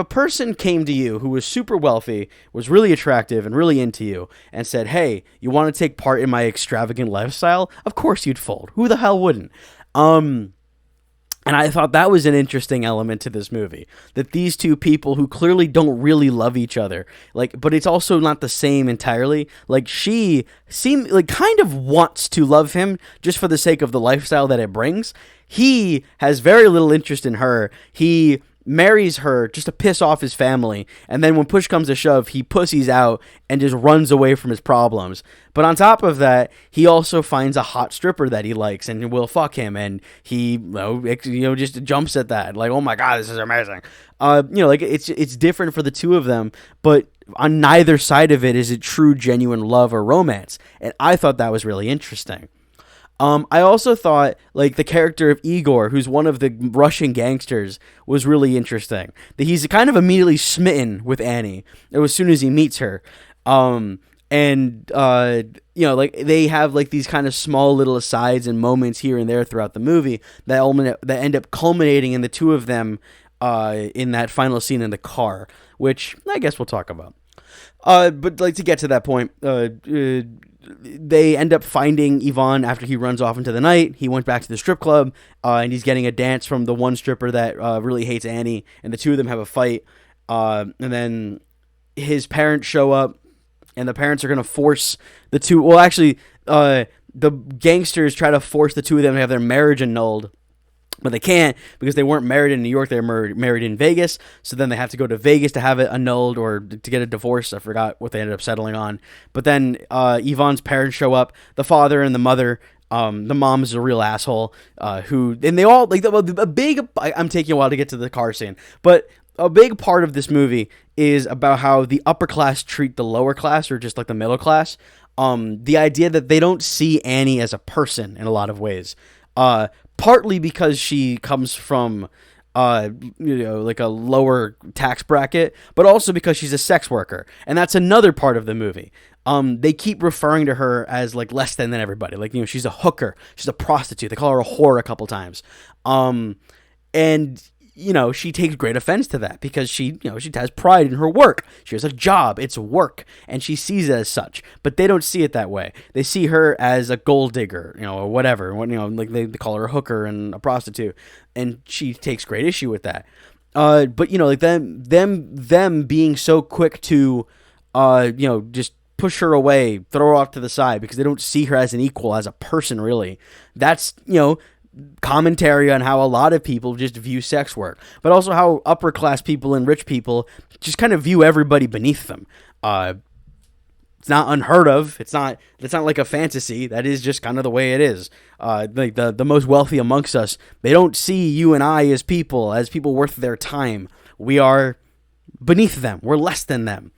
person came to you who was super wealthy, was really attractive and really into you, and said, hey, you want to take part in my extravagant lifestyle? Of course you'd fold. Who the hell wouldn't? And I thought that was an interesting element to this movie, that these two people who clearly don't really love each other, like, but it's also not the same entirely. Like, she seemed like kind of wants to love him just for the sake of the lifestyle that it brings. He has very little interest in her. He marries her just to piss off his family, and then when push comes to shove, he pussies out and just runs away from his problems. But on top of that, he also finds a hot stripper that he likes and will fuck him, and he just jumps at that, like, oh my god, this is amazing. Like, it's different for the two of them, but on neither side of it is it true, genuine love or romance, and I thought that was really interesting. I also thought, like, the character of Igor, who's one of the Russian gangsters, was really interesting. That he's kind of immediately smitten with Annie as soon as he meets her. Like, they have, like, these kind of small little asides and moments here and there throughout the movie that end up culminating in the two of them in that final scene in the car, which I guess we'll talk about. But, like, to get to that point, they end up finding Ivan after he runs off into the night. He went back to the strip club, and he's getting a dance from the one stripper that really hates Annie, and the two of them have a fight. And then his parents show up, and the parents are going to force the two... Well, actually, the gangsters try to force the two of them to have their marriage annulled. But they can't because they weren't married in New York. They were married in Vegas. So then they have to go to Vegas to have it annulled or to get a divorce. I forgot what they ended up settling on. But then Ivan's parents show up, the father and the mother. The mom is a real asshole. And they all, like, a big... I'm taking a while to get to the car scene. But a big part of this movie is about how the upper class treat the lower class, or just like the middle class. The idea that they don't see Annie as a person in a lot of ways. Partly because she comes from, like a lower tax bracket, but also because she's a sex worker. And that's another part of the movie. They keep referring to her as, like, less than everybody. Like, she's a hooker. She's a prostitute. They call her a whore a couple times. And she takes great offense to that because she has pride in her work. She has a job. It's work. And she sees it as such. But they don't see it that way. They see her as a gold digger, or whatever. Like they call her a hooker and a prostitute. And she takes great issue with that. But, like them being so quick to, just push her away, throw her off to the side because they don't see her as an equal, as a person, really. That's, commentary on how a lot of people just view sex work, but also how upper class people and rich people just kind of view everybody beneath them. It's not unheard of. It's not like a fantasy. That is just kind of the way it is. Like the most wealthy amongst us, they don't see you and I as people worth their time. We are beneath them. We're less than them.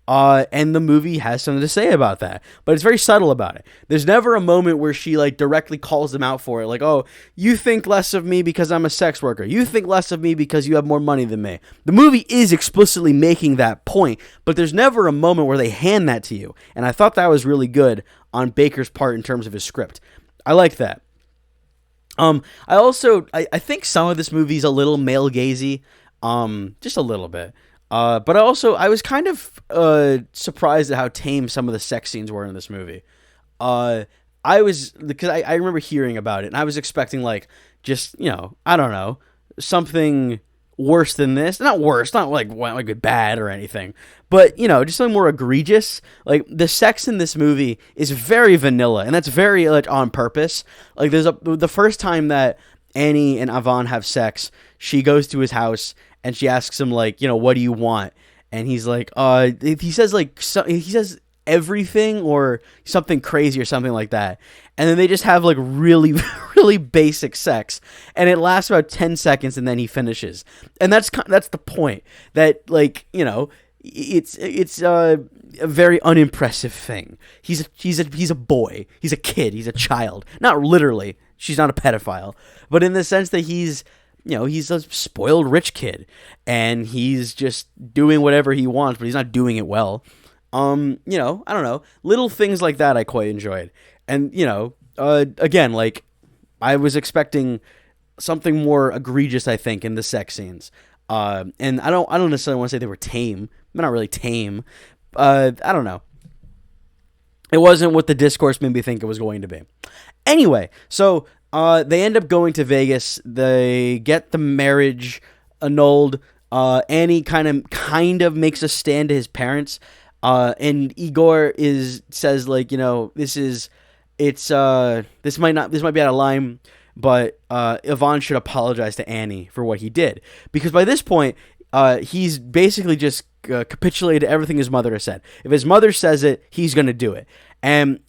And the movie has something to say about that, but it's very subtle about it. There's never a moment where she, like, directly calls them out for it. Like, oh, you think less of me because I'm a sex worker. You think less of me because you have more money than me. The movie is explicitly making that point, but there's never a moment where they hand that to you. And I thought that was really good on Baker's part in terms of his script. I like that. I think some of this movie is a little male gazy, just a little bit. But I was kind of surprised at how tame some of the sex scenes were in this movie. Because I remember hearing about it, and I was expecting, like, just, I don't know, something worse than this. Not worse, not like bad or anything, but, just something more egregious. Like, the sex in this movie is very vanilla, and that's very, like, on purpose. Like, the first time that Annie and Ivan have sex, she goes to his house, and she asks him, like, what do you want? And he's like, he says everything or something crazy or something like that. And then they just have, like, really, really basic sex. And it lasts about 10 seconds, and then he finishes. And that's the point. That, like, it's a very unimpressive thing. He's a boy. He's a kid. He's a child. Not literally. She's not a pedophile. But in the sense that he's a spoiled rich kid, and he's just doing whatever he wants, but he's not doing it well. I don't know. Little things like that I quite enjoyed. And, again, like, I was expecting something more egregious, I think, in the sex scenes. And I don't necessarily want to say they were tame. They're not really tame. I don't know. It wasn't what the discourse made me think it was going to be. Anyway, so They end up going to Vegas. They get the marriage annulled. Annie kind of makes a stand to his parents. And Igor says like, this might be out of line, but Yvonne should apologize to Annie for what he did, because by this point he's basically just capitulated to everything his mother has said. If his mother says it, he's gonna do it. And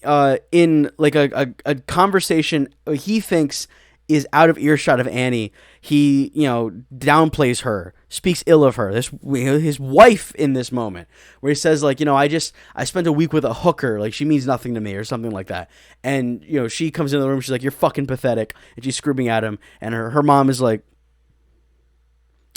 in like a conversation he thinks is out of earshot of Annie, he downplays her, speaks ill of her, his wife, in this moment where he says like, I spent a week with a hooker, like she means nothing to me, or something like that. And she comes into the room, she's like, you're fucking pathetic, and she's screaming at him, and her mom is like,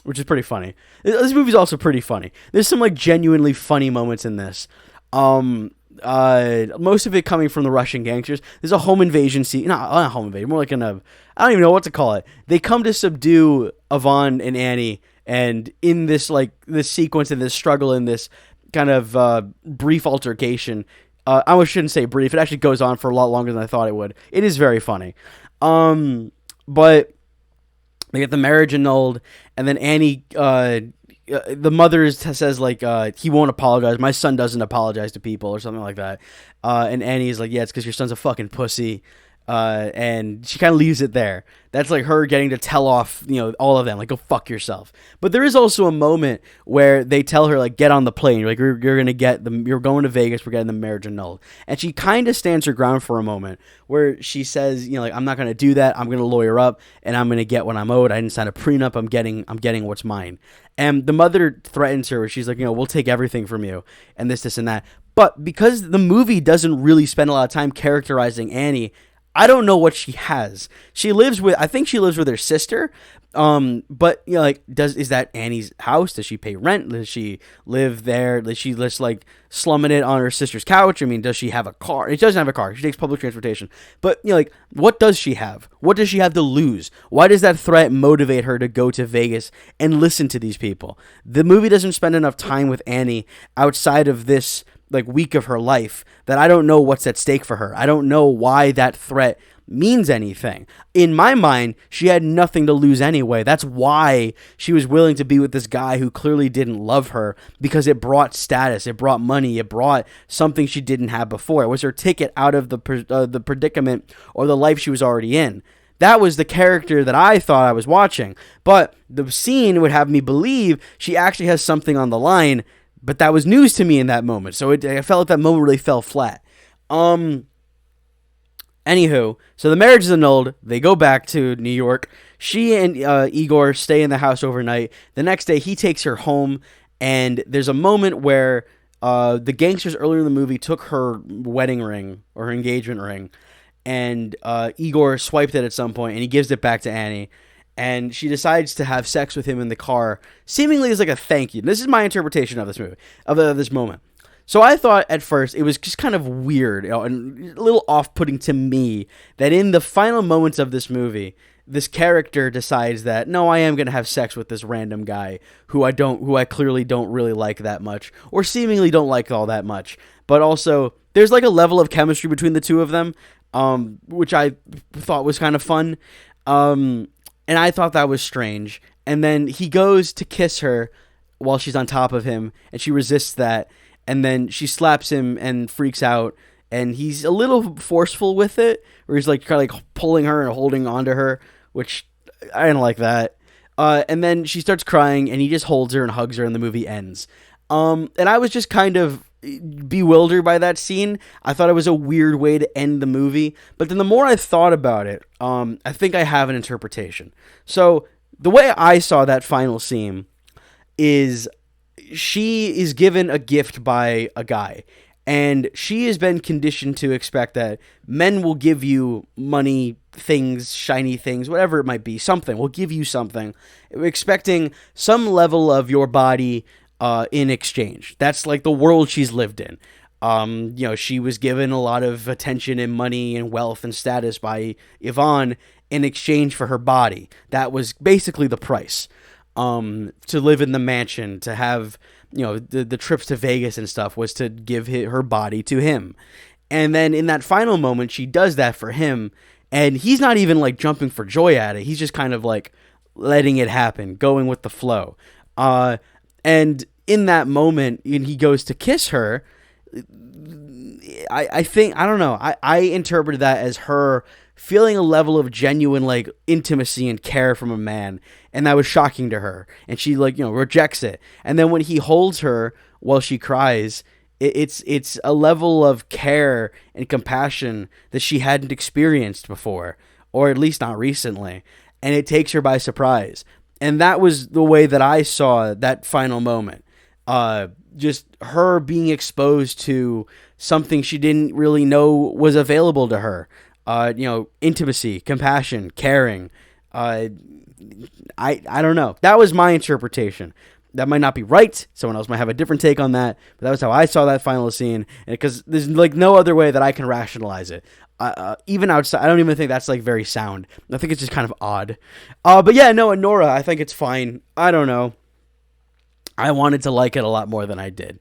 which is pretty funny. This movie's also pretty funny. There's some like genuinely funny moments in this. Most of it coming from the Russian gangsters. There's a home invasion scene. Not a home invasion, more like I don't even know what to call it. They come to subdue Yvonne and Annie, and in this sequence, in this struggle, in this kind of brief altercation, I almost shouldn't say brief. It actually goes on for a lot longer than I thought it would. It is very funny. But they get the marriage annulled, and then Annie, the mother says like, he won't apologize. My son doesn't apologize to people, or something like that. And Annie's like, yeah, it's because your son's a fucking pussy. And she kind of leaves it there. That's like her getting to tell off, all of them, like, go fuck yourself. But there is also a moment where they tell her, like, get on the plane. Like, you're going to Vegas. We're getting the marriage annulled. And she kind of stands her ground for a moment where she says, like, I'm not going to do that. I'm going to lawyer up and I'm going to get what I'm owed. I didn't sign a prenup. I'm getting what's mine. And the mother threatens her where she's like, we'll take everything from you, and this and that. But because the movie doesn't really spend a lot of time characterizing Annie, I don't know what she has. I think she lives with her sister. But is that Annie's house? Does she pay rent? Does she live there? Does she just like slumming it on her sister's couch? I mean, does she have a car? She doesn't have a car. She takes public transportation. But what does she have? What does she have to lose? Why does that threat motivate her to go to Vegas and listen to these people? The movie doesn't spend enough time with Annie outside of this week of her life that I don't know what's at stake for her. I don't know why that threat means anything. In my mind, she had nothing to lose anyway. That's why she was willing to be with this guy who clearly didn't love her, because it brought status, it brought money, it brought something she didn't have before. It was her ticket out of the predicament or the life she was already in. That was the character that I thought I was watching. But the scene would have me believe she actually has something on the line. But that was news to me in that moment. So I felt like that moment really fell flat. Anywho, so the marriage is annulled. They go back to New York. She and Igor stay in the house overnight. The next day, he takes her home. And there's a moment where the gangsters earlier in the movie took her wedding ring or her engagement ring. And Igor swiped it at some point, and he gives it back to Annie. And she decides to have sex with him in the car, seemingly as like a thank you. This is my interpretation of this movie, of this moment. So I thought at first it was just kind of weird, and a little off-putting to me that in the final moments of this movie, this character decides that, no, I am going to have sex with this random guy who I clearly don't really like that much, or seemingly don't like all that much. But also, there's like a level of chemistry between the two of them, which I thought was kind of fun. And I thought that was strange. And then he goes to kiss her while she's on top of him, and she resists that. And then she slaps him and freaks out. And he's a little forceful with it, where he's like kind of like pulling her and holding onto her, which I didn't like that. And then she starts crying, and he just holds her and hugs her, and the movie ends. And I was just kind of bewildered by that scene. I thought it was a weird way to end the movie, but then the more I thought about it, I think I have an interpretation. So the way I saw that final scene is she is given a gift by a guy, and she has been conditioned to expect that men will give you money, things, shiny things, whatever it might be, something will give you something, expecting some level of your body in exchange. That's like the world she's lived in. She was given a lot of attention and money and wealth and status by Yvonne in exchange for her body. That was basically the price. To live in the mansion, to have, the trips to Vegas and stuff, was to give her body to him. And then in that final moment, she does that for him. And he's not even like jumping for joy at it. He's just kind of like letting it happen, going with the flow. And in that moment, when he goes to kiss her, I think, I don't know, I interpreted that as her feeling a level of genuine like intimacy and care from a man, and that was shocking to her, and she like, you know, rejects it. And then when he holds her while she cries, it's a level of care and compassion that she hadn't experienced before, or at least not recently, and it takes her by surprise. And that was the way that I saw that final moment. Just her being exposed to something she didn't really know was available to her. You know, intimacy, compassion, caring. I don't know. That was my interpretation. That might not be right. Someone else might have a different take on that. But that was how I saw that final scene. Because there's like no other way that I can rationalize it. Even outside, I don't even think that's like very sound. I think it's just kind of odd. But yeah, no, Nora, I think it's fine. I don't know. I wanted to like it a lot more than I did.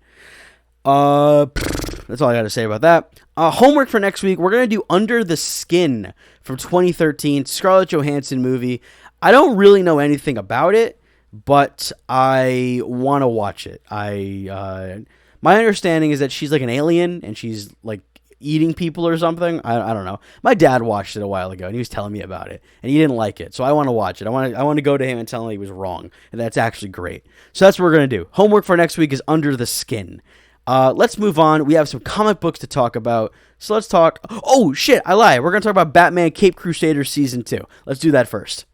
That's all I got to say about that. Homework for next week. We're going to do Under the Skin from 2013. Scarlett Johansson movie. I don't really know anything about it, but I want to watch it. My understanding is that she's like an alien and she's like eating people or something. I don't know. My dad watched it a while ago and he was telling me about it and he didn't like it. So I want to watch it. I want to go to him and tell him he was wrong. And that's actually great. So that's what we're going to do. Homework for next week is Under the Skin. Let's move on. We have some comic books to talk about. So let's talk. Oh shit, I lied. We're going to talk about Batman Caped Crusader Season 2. Let's do that first.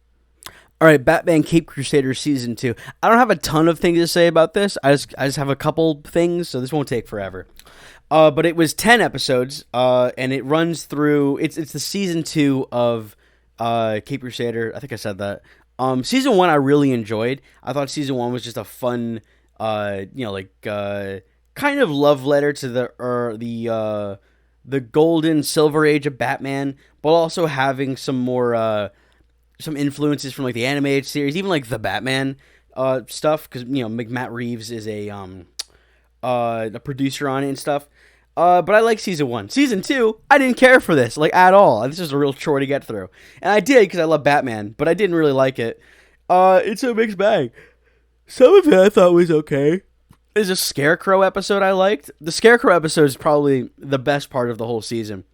All right, Batman Caped Crusader Season 2. I don't have a ton of things to say about this. I just have a couple things, so this won't take forever. But it was 10 episodes, and it runs through. It's the Season 2 of Caped Crusader. I think I said that. Season 1 I really enjoyed. I thought Season 1 was just a fun, kind of love letter to the golden silver age of Batman, but also having some more some influences from like the animated series, even like the Batman stuff, because you know Matt Reeves is a producer on it and stuff. But I like Season 1. Season 2, I didn't care for this like at all. This is a real chore to get through, and I did because I love Batman, but I didn't really like it. It's a mixed bag. Some of it I thought was okay. There's a Scarecrow episode I liked. The Scarecrow episode is probably the best part of the whole season.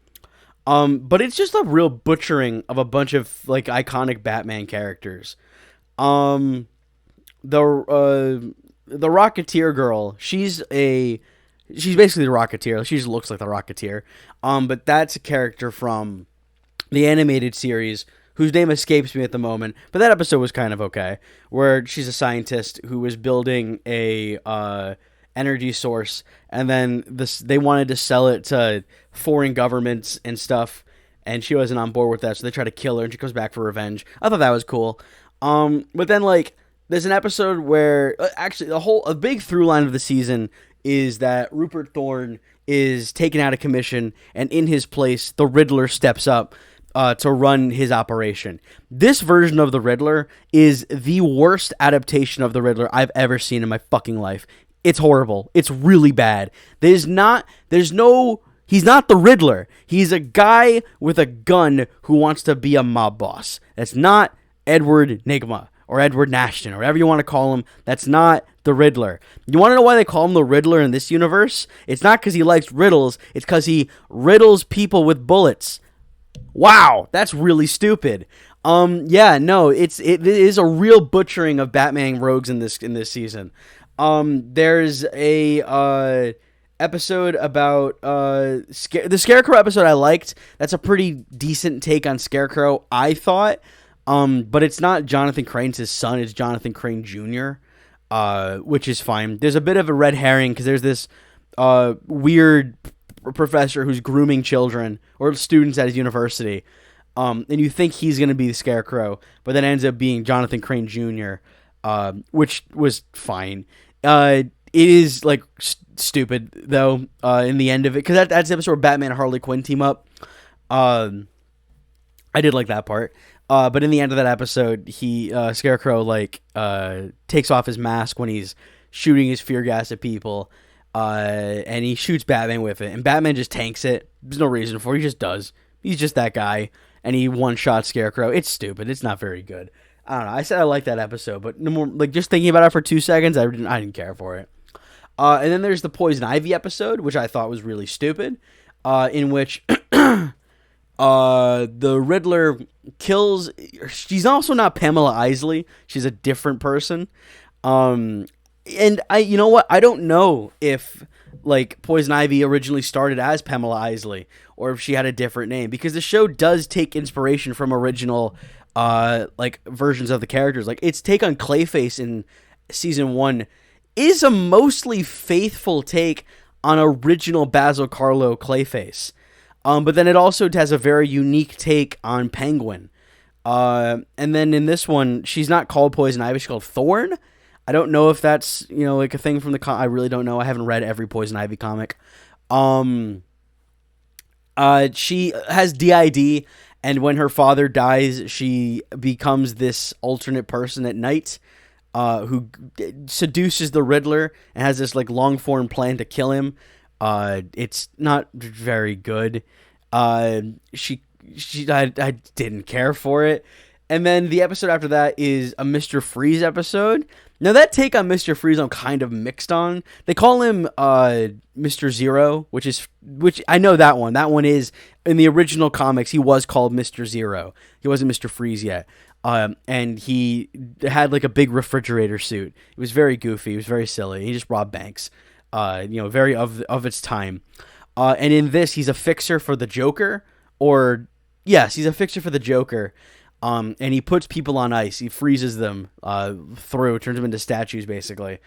But it's just a real butchering of a bunch of like iconic Batman characters. The Rocketeer girl, she's basically the Rocketeer. She just looks like the Rocketeer. But that's a character from the animated series whose name escapes me at the moment. But that episode was kind of okay, where she's a scientist who was building a energy source, and then they wanted to sell it to foreign governments and stuff, and she wasn't on board with that, so they try to kill her, and she comes back for revenge. I thought that was cool. But then like there's an episode where actually a big through line of the season is that Rupert Thorne is taken out of commission, and in his place the Riddler steps up to run his operation. This version of the Riddler is the worst adaptation of the Riddler I've ever seen in my fucking life. It's horrible. It's really bad. He's not the Riddler. He's a guy with a gun who wants to be a mob boss. That's not Edward Nygma or Edward Nashton or whatever you want to call him. That's not the Riddler. You want to know why they call him the Riddler in this universe? It's not because he likes riddles. It's because he riddles people with bullets. Wow, that's really stupid. It is a real butchering of Batman rogues in this season. There's a episode about the Scarecrow episode I liked. That's a pretty decent take on Scarecrow, I thought. But it's not Jonathan Crane's his son, it's Jonathan Crane Jr., which is fine. There's a bit of a red herring because there's this weird professor who's grooming children or students at his university, and you think he's going to be the Scarecrow, but then ends up being Jonathan Crane Jr., which was fine. It is like stupid though in the end of it, because that's the episode where Batman and Harley Quinn team up. I did like that part, but in the end of that episode, Scarecrow takes off his mask when he's shooting his fear gas at people. And he shoots Batman with it, and Batman just tanks it. There's no reason for it. He just does. He's just that guy. and he one-shot Scarecrow. It's stupid. It's not very good. I don't know. I said I liked that episode, but no more, like, just thinking about it for 2 seconds, I didn't care for it. And then there's the Poison Ivy episode, which I thought was really stupid, in which the Riddler kills. She's also not Pamela Isley. She's a different person. And you know what? I don't know if like Poison Ivy originally started as Pamela Isley or if she had a different name, because the show does take inspiration from original like versions of the characters. Like its take on Clayface in season 1 is a mostly faithful take on original Basil Karlo Clayface. But then it also has a very unique take on Penguin. And then in this one, she's not called Poison Ivy, she's called Thorn. I don't know if that's, like a thing from the I really don't know. I haven't read every Poison Ivy comic. She has DID, and when her father dies, she becomes this alternate person at night, who seduces the Riddler and has this like long form plan to kill him. It's not very good. I didn't care for it. And then the episode after that is a Mr. Freeze episode. Now that take on Mr. Freeze I'm kind of mixed on. They call him Mr. Zero, which I know that one. That one is in the original comics. He was called Mr. Zero. He wasn't Mr. Freeze yet. And he had like a big refrigerator suit. It was very goofy. It was very silly. He just robbed banks. Very of its time. And in this, he's a fixer for the Joker. Yes, he's a fixer for the Joker. And he puts people on ice. He freezes them turns them into statues, basically.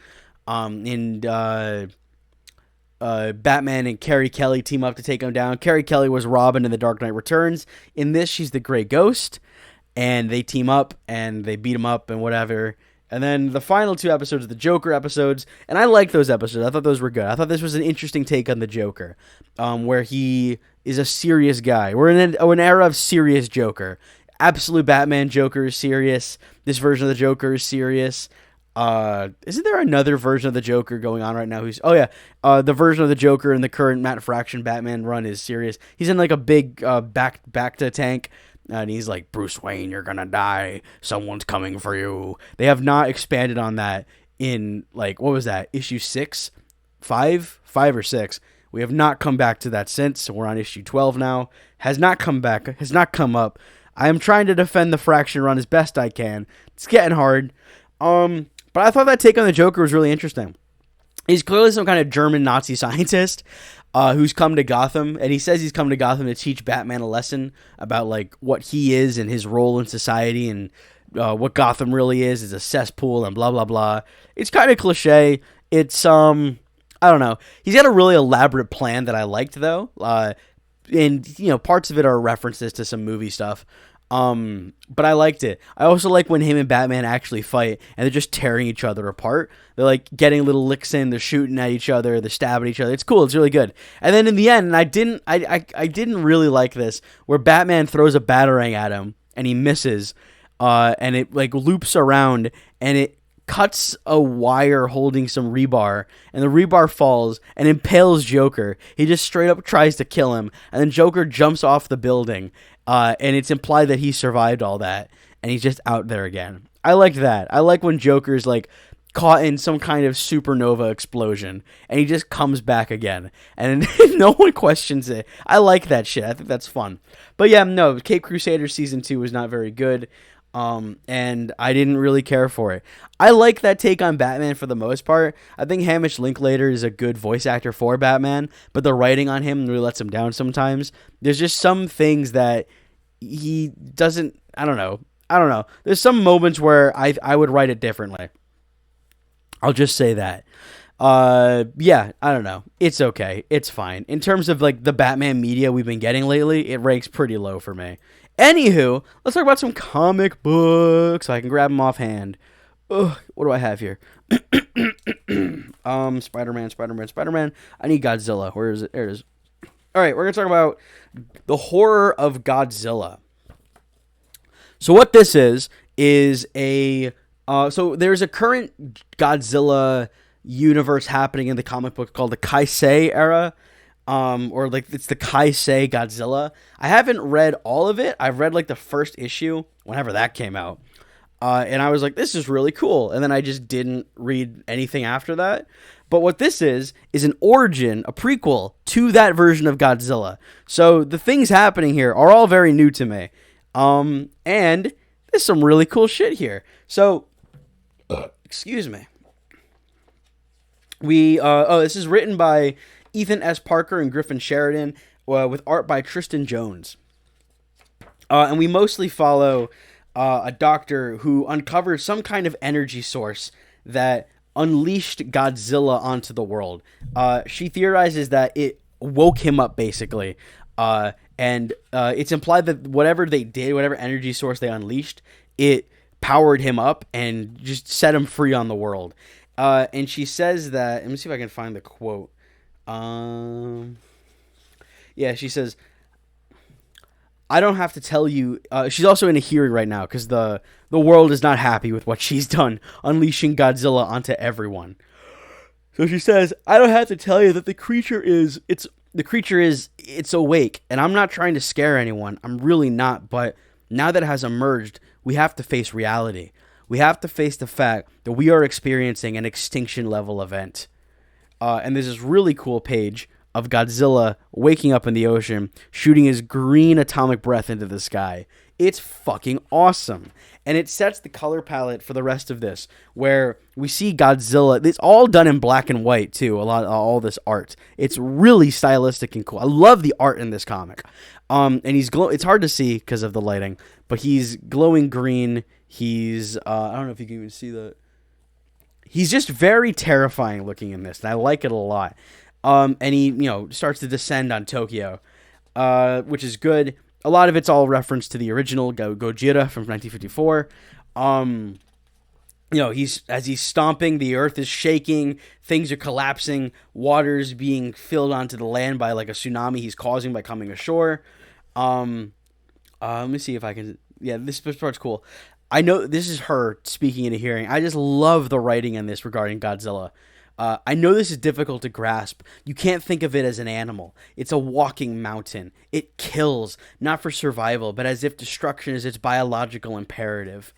Batman and Carrie Kelly team up to take him down. Carrie Kelly was Robin in The Dark Knight Returns. In this, she's the Grey Ghost. And they team up, and they beat him up, and whatever. And then the final 2 episodes are the Joker episodes. And I liked those episodes. I thought those were good. I thought this was an interesting take on the Joker, where he is a serious guy. We're in an era of serious Joker. Absolute Batman Joker is serious. This version of the Joker is serious. Isn't there another version of the Joker going on right now? The version of the Joker in the current Matt Fraction Batman run is serious. He's in like a big back to tank, and he's like, Bruce Wayne, you're gonna die. Someone's coming for you. They have not expanded on that in like, what was that? Issue 6? 5 or 6. We have not come back to that since. We're on issue 12 now. Has not come back. Has not come up. I am trying to defend the Fraction run as best I can. It's getting hard. But I thought that take on the Joker was really interesting. He's clearly some kind of German Nazi scientist who's come to Gotham, and he says he's come to Gotham to teach Batman a lesson about like what he is and his role in society, and what Gotham really is a cesspool and blah blah blah. It's kind of cliche. It's I don't know. He's got a really elaborate plan that I liked though. And parts of it are references to some movie stuff. But I liked it. I also like when him and Batman actually fight and they're just tearing each other apart. They're like getting little licks in, they're shooting at each other, they're stabbing each other. It's cool, it's really good. And then in the end, and I didn't really like this, where Batman throws a batarang at him and he misses, and it like loops around and it cuts a wire holding some rebar, and the rebar falls and impales Joker. He just straight up tries to kill him, and then Joker jumps off the building, and it's implied that he survived all that, and he's just out there again. I like that. I like when Joker's like caught in some kind of supernova explosion, and he just comes back again, and no one questions it. I like that shit. I think that's fun. But yeah, no, Caped Crusader Season 2 was not very good. And I didn't really care for it. I like that take on Batman for the most part. I think Hamish Linklater is a good voice actor for Batman, but the writing on him really lets him down sometimes. There's just some things that he doesn't, I don't know. There's some moments where I would write it differently. I'll just say that. Yeah, I don't know. It's okay. It's fine. In terms of like the Batman media we've been getting lately, it ranks pretty low for me. Anywho, let's talk about some comic books. I can grab them offhand. Ugh, what do I have here? Spider-Man. I need Godzilla. Where is it? There it is. All right, we're going to talk about the horror of Godzilla. So what this is a... so there's a current Godzilla universe happening in the comic book called the Kaisei era. or like it's the Kaisei Godzilla. I haven't read all of it. I've read like the first issue whenever that came out. And I was like, this is really cool. And then I just didn't read anything after that. But what this is an origin, a prequel to that version of Godzilla. So the things happening here are all very new to me. And there's some really cool shit here. So, excuse me. This is written by Ethan S. Parker and Griffin Sheridan, with art by Tristan Jones. And we mostly follow a doctor who uncovers some kind of energy source that unleashed Godzilla onto the world. She theorizes that it woke him up, basically. And it's implied that whatever they did, whatever energy source they unleashed, it powered him up and just set him free on the world. And she says that, let me see if I can find the quote. She says, I don't have to tell you. She's also in a hearing right now because the world is not happy with what she's done, unleashing Godzilla onto everyone. So she says, I don't have to tell you that the creature is awake, and I'm not trying to scare anyone. I'm really not. But now that it has emerged, we have to face reality. We have to face the fact that we are experiencing an extinction level event. And there's this really cool page of Godzilla waking up in the ocean, shooting his green atomic breath into the sky. It's fucking awesome. And it sets the color palette for the rest of this, where we see Godzilla. It's all done in black and white, too, all this art. It's really stylistic and cool. I love the art in this comic. And he's it's hard to see because of the lighting, but he's glowing green. He's, I don't know if you can even see that. He's just very terrifying looking in this, and I like it a lot. And he, starts to descend on Tokyo, which is good. A lot of it's all reference to the original Gojira from 1954. As he's stomping, the earth is shaking, things are collapsing, water's being filled onto the land by like a tsunami he's causing by coming ashore. Let me see if I can. Yeah, this part's cool. I know this is her speaking in a hearing. I just love the writing in this regarding Godzilla. I know this is difficult to grasp. You can't think of it as an animal. It's a walking mountain. It kills, not for survival, but as if destruction is its biological imperative.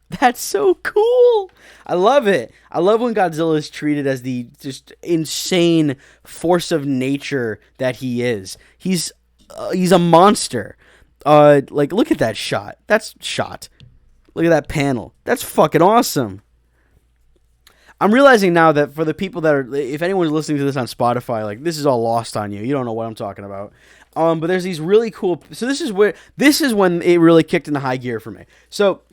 That's so cool. I love it. I love when Godzilla is treated as the just insane force of nature that he is. He's a monster. Look at that shot. That's shot. Look at that panel. That's fucking awesome. I'm realizing now that for the people that are, if anyone's listening to this on Spotify, like, this is all lost on you. You don't know what I'm talking about. But there's these really cool. So this is when it really kicked into high gear for me. So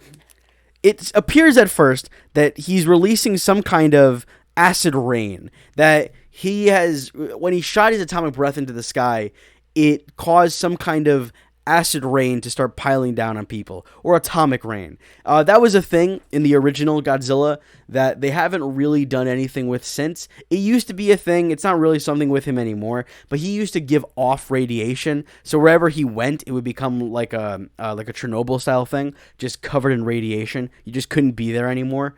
it appears at first that he's releasing some kind of acid rain that he has. When he shot his atomic breath into the sky, it caused some kind of acid rain to start piling down on people, or atomic rain. That was a thing in the original Godzilla that they haven't really done anything with since. It used to be a thing. It's not really something with him anymore, but he used to give off radiation. So wherever he went, it would become like a Chernobyl style thing, just covered in radiation. You just couldn't be there anymore.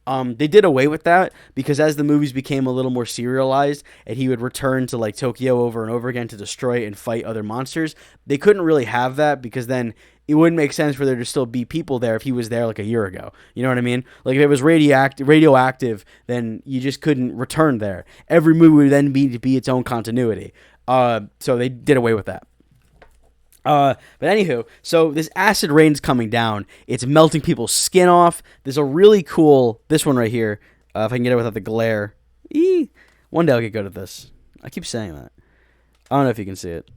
They did away with that because as the movies became a little more serialized and he would return to like Tokyo over and over again to destroy and fight other monsters, they couldn't really have that because then it wouldn't make sense for there to still be people there if he was there like a year ago. You know what I mean? Like if it was radioactive, then you just couldn't return there. Every movie would then be its own continuity. So they did away with that. But anywho, so this acid rain's coming down. It's melting people's skin off. There's a really cool, this one right here, if I can get it without the glare. One day I'll get good at this. I keep saying that. I don't know if you can see it.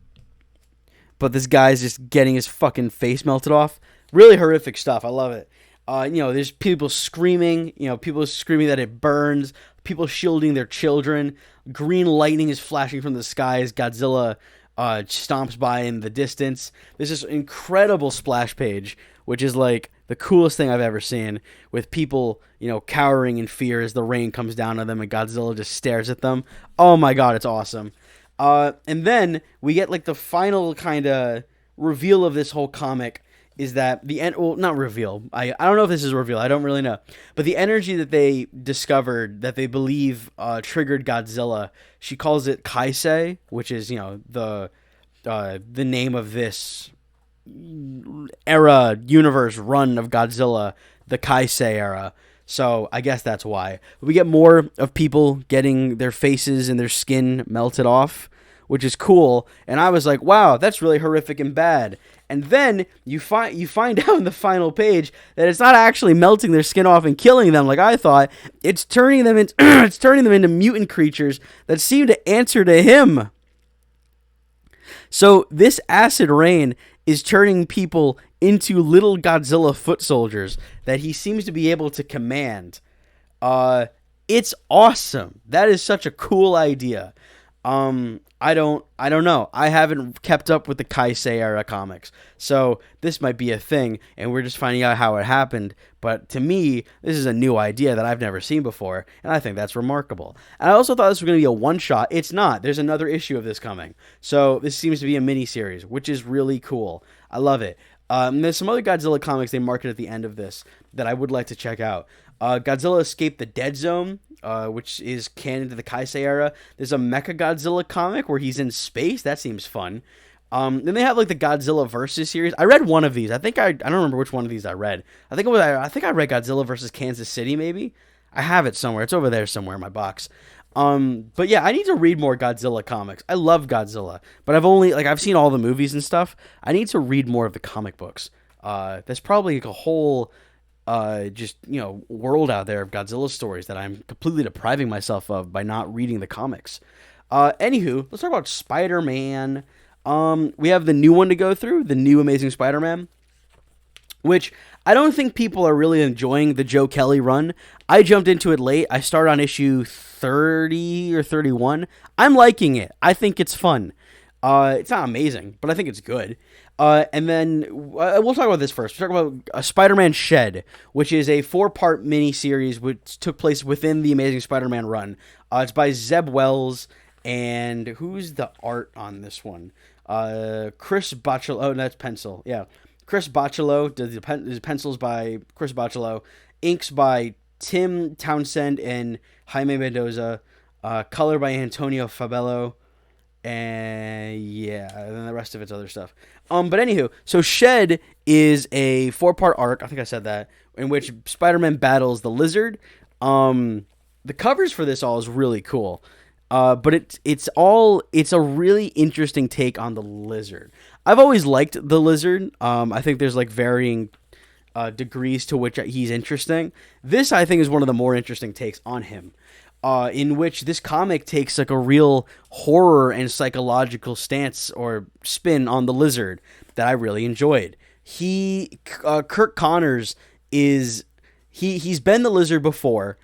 But this guy's just getting his fucking face melted off. Really horrific stuff. I love it. There's people screaming. People screaming that it burns. People shielding their children. Green lightning is flashing from the sky as Godzilla stomps by in the distance. There's this incredible splash page, which is like the coolest thing I've ever seen, with people, cowering in fear as the rain comes down on them and Godzilla just stares at them. Oh my god, it's awesome. And then we get like the final kind of reveal of this whole comic is that well, not reveal. I don't know if this is a reveal. I don't really know. But the energy that they discovered that they believe triggered Godzilla, she calls it Kaisei, which is, the name of this universe run of Godzilla, the Kaisei era. So I guess that's why. We get more of people getting their faces and their skin melted off, which is cool. And I was like, wow, that's really horrific and bad. And then you find out in the final page that it's not actually melting their skin off and killing them like I thought. It's turning them into it's turning them into mutant creatures that seem to answer to him. So this acid rain is turning people into little Godzilla foot soldiers that he seems to be able to command. It's awesome. That is such a cool idea. I don't know. I haven't kept up with the Kaisei era comics, so this might be a thing, and we're just finding out how it happened. But to me, this is a new idea that I've never seen before, and I think that's remarkable. And I also thought this was going to be a one-shot. It's not. There's another issue of this coming, so this seems to be a mini-series, which is really cool. I love it. There's some other Godzilla comics they market at the end of this that I would like to check out. Godzilla Escaped the Dead Zone, which is canon to the Kaisei era. There's a Mechagodzilla comic where he's in space. That seems fun. Then they have like the Godzilla Versus series. I read one of these. I don't remember which one of these I read. I think I read Godzilla versus Kansas City. Maybe I have it somewhere. It's over there somewhere in my box. But yeah, I need to read more Godzilla comics. I love Godzilla, but I've seen all the movies and stuff. I need to read more of the comic books. There's probably like a whole world out there of Godzilla stories that I'm completely depriving myself of by not reading the comics. Anywho, let's talk about Spider-Man. We have the new one to go through, the new Amazing Spider-Man, which I don't think people are really enjoying the Joe Kelly run. I jumped into it late. I started on issue 30 or 31. I'm liking it. I think it's fun. It's not amazing, but I think it's good. And then we'll talk about this first. We'll talk about Spider-Man Shed, which is a 4-part miniseries which took place within the Amazing Spider-Man run. It's by Zeb Wells, and who's the art on this one? Chris Bachalo. Oh, that's pencil. Yeah, Chris Bachalo does the pencils by Chris Bachalo, inks by Tim Townsend and Jaime Mendoza, color by Antonio Fabello. And yeah, and then the rest of it's other stuff. But anywho, so Shed is a 4-part arc, I think I said that, in which Spider-Man battles the Lizard. The covers for this all is really cool. But it's a really interesting take on the Lizard. I've always liked the Lizard. I think there's like varying degrees to which he's interesting. This, I think, is one of the more interesting takes on him. In which this comic takes like a real horror and psychological stance or spin on the Lizard that I really enjoyed. Kirk Connors he's been the Lizard before,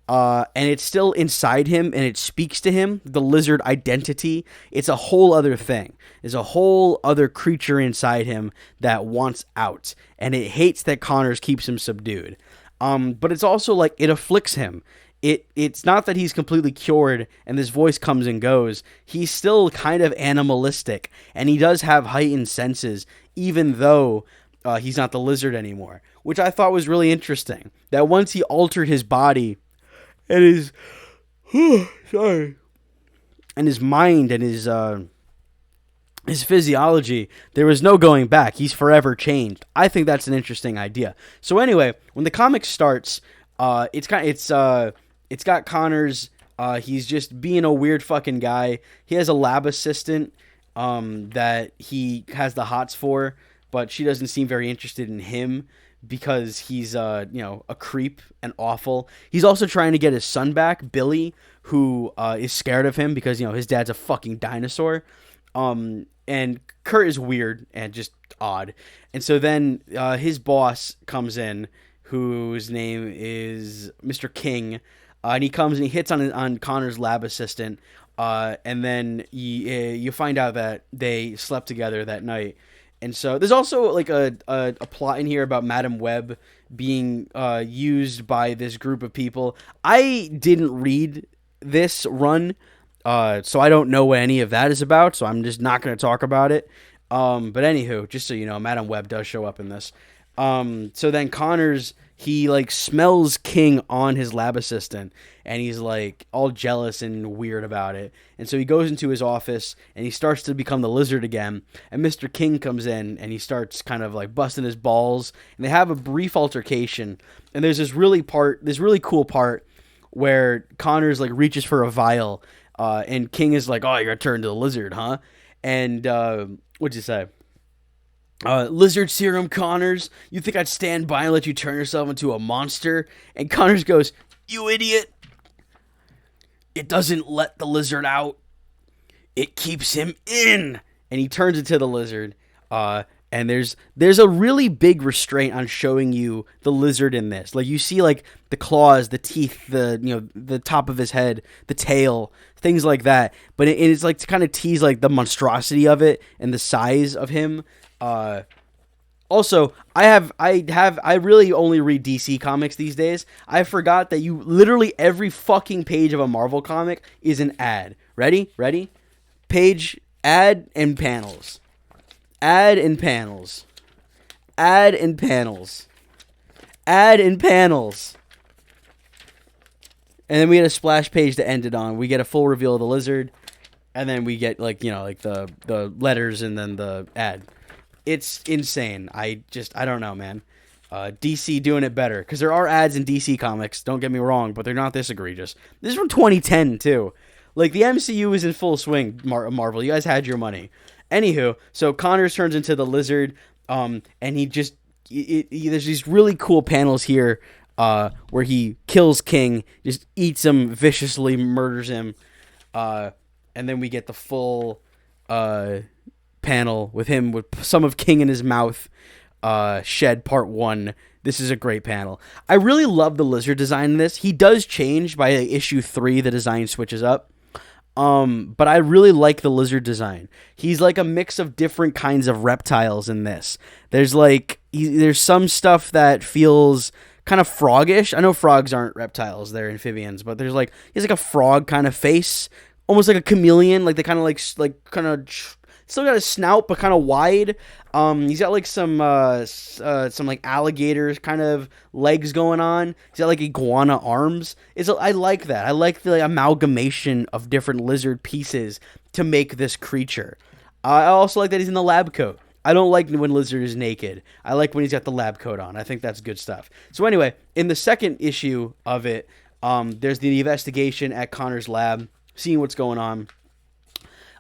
and it's still inside him and it speaks to him. The Lizard identity, it's a whole other thing. There's a whole other creature inside him that wants out, and it hates that Connors keeps him subdued. But it's also like it afflicts him. It's not that he's completely cured and this voice comes and goes. He's still kind of animalistic, and he does have heightened senses, even though he's not the Lizard anymore, which I thought was really interesting. That once he altered his body and his mind and his physiology, there was no going back. He's forever changed. I think that's an interesting idea. So anyway, when the comic starts, it's got Connors. He's just being a weird fucking guy. He has a lab assistant that he has the hots for, but she doesn't seem very interested in him because he's a creep and awful. He's also trying to get his son back, Billy, who is scared of him because his dad's a fucking dinosaur. And Kurt is weird and just odd. And so then his boss comes in, whose name is Mr. King. And he comes and he hits on Connor's lab assistant, and then you find out that they slept together that night. And so there's also like a plot in here about Madam Web being used by this group of people. I didn't read this run, so I don't know what any of that is about, so I'm just not going to talk about it. But anywho, just so you know, Madam Web does show up in this. So then Connors, he like smells King on his lab assistant, and he's like all jealous and weird about it. And so he goes into his office and he starts to become the lizard again. And Mr. King comes in and he starts kind of like busting his balls. And they have a brief altercation. And there's this really cool part where Connors like reaches for a vial, and King is like, "Oh, you're gonna turn into the lizard, huh?" And what'd you say? Lizard serum, Connors. You think I'd stand by and let you turn yourself into a monster? And Connors goes, "You idiot. It doesn't let the lizard out. It keeps him in." And he turns into the lizard. And there's a really big restraint on showing you the lizard in this. Like you see like the claws, the teeth, the top of his head, the tail, things like that. But it's like to kind of tease like the monstrosity of it and the size of him. Also, I really only read DC comics these days. I forgot that literally every fucking page of a Marvel comic is an ad. Ready? Page, ad, and panels. Ad and panels. Ad and panels. Ad and panels. And then we get a splash page to end it on. We get a full reveal of the lizard. And then we get like the letters and then the ad. It's insane. I don't know, man. DC doing it better. Because there are ads in DC comics, don't get me wrong, but they're not this egregious. This is from 2010, too. Like, the MCU is in full swing, Marvel. You guys had your money. Anywho, so Connors turns into the lizard, and he just... there's these really cool panels here where he kills King, just eats him viciously, murders him, and then we get the full... panel with him with some of King in his mouth, Shed Part 1. This is a great panel. I really love the lizard design in this. He does change by issue 3. The design switches up. But I really like the lizard design. He's like a mix of different kinds of reptiles in this. There's like there's some stuff that feels kind of froggish. I know frogs aren't reptiles, they're amphibians, but he's like a frog kind of face, almost like a chameleon. Like they kind of still got a snout, but kind of wide. He's got like some like alligators kind of legs going on. He's got like iguana arms. I like that. I like the amalgamation of different lizard pieces to make this creature. I also like that he's in the lab coat. I don't like when Lizard is naked. I like when he's got the lab coat on. I think that's good stuff. So anyway, in the second issue of it, there's the investigation at Connor's lab, seeing what's going on.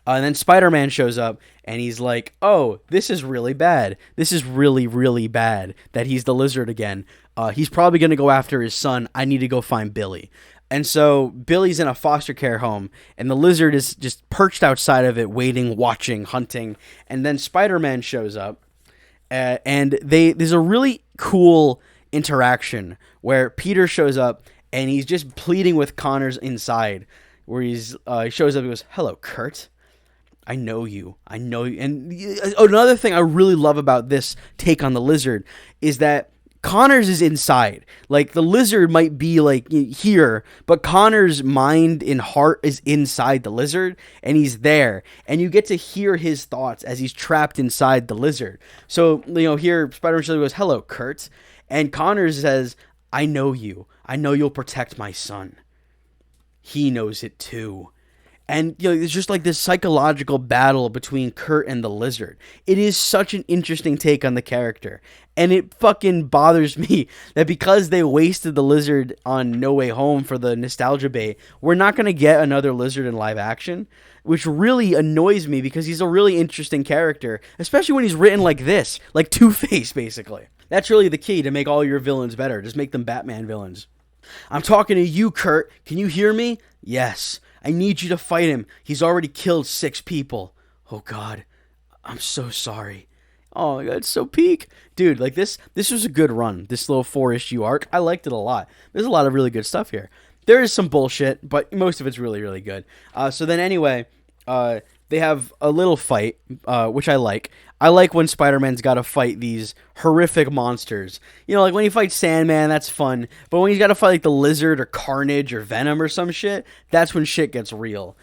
And then Spider-Man shows up, and he's like, "Oh, this is really bad. This is really, really bad that he's the Lizard again. He's probably going to go after his son. I need to go find Billy." And so Billy's in a foster care home, and the Lizard is just perched outside of it, waiting, watching, hunting. And then Spider-Man shows up, and there's a really cool interaction where Peter shows up, and he's just pleading with Connors inside, where he shows up and goes, "Hello, Kurt. I know you. I know you." And another thing I really love about this take on the Lizard is that Connors is inside. Like, the Lizard might be, like, here, but Connors' mind and heart is inside the Lizard, and he's there. And you get to hear his thoughts as he's trapped inside the Lizard. So, here, Spider-Man goes, "Hello, Kurt." And Connors says, "I know you. I know you'll protect my son. He knows it, too." And, it's just like this psychological battle between Kurt and the Lizard. It is such an interesting take on the character. And it fucking bothers me that because they wasted the Lizard on No Way Home for the nostalgia bait, we're not going to get another Lizard in live action, which really annoys me because he's a really interesting character, especially when he's written like this, like Two-Face, basically. That's really the key to make all your villains better. Just make them Batman villains. "I'm talking to you, Kurt. Can you hear me?" "Yes. I need you to fight him. He's already killed 6 people. Oh, God. I'm so sorry." Oh, my God. It's so peak. Dude, like this was a good run. This little 4-issue arc. I liked it a lot. There's a lot of really good stuff here. There is some bullshit, but most of it's really, really good. So then anyway, they have a little fight, which I like. I like when Spider-Man's got to fight these horrific monsters. Like when he fights Sandman, that's fun. But when he's got to fight like the Lizard or Carnage or Venom or some shit, that's when shit gets real.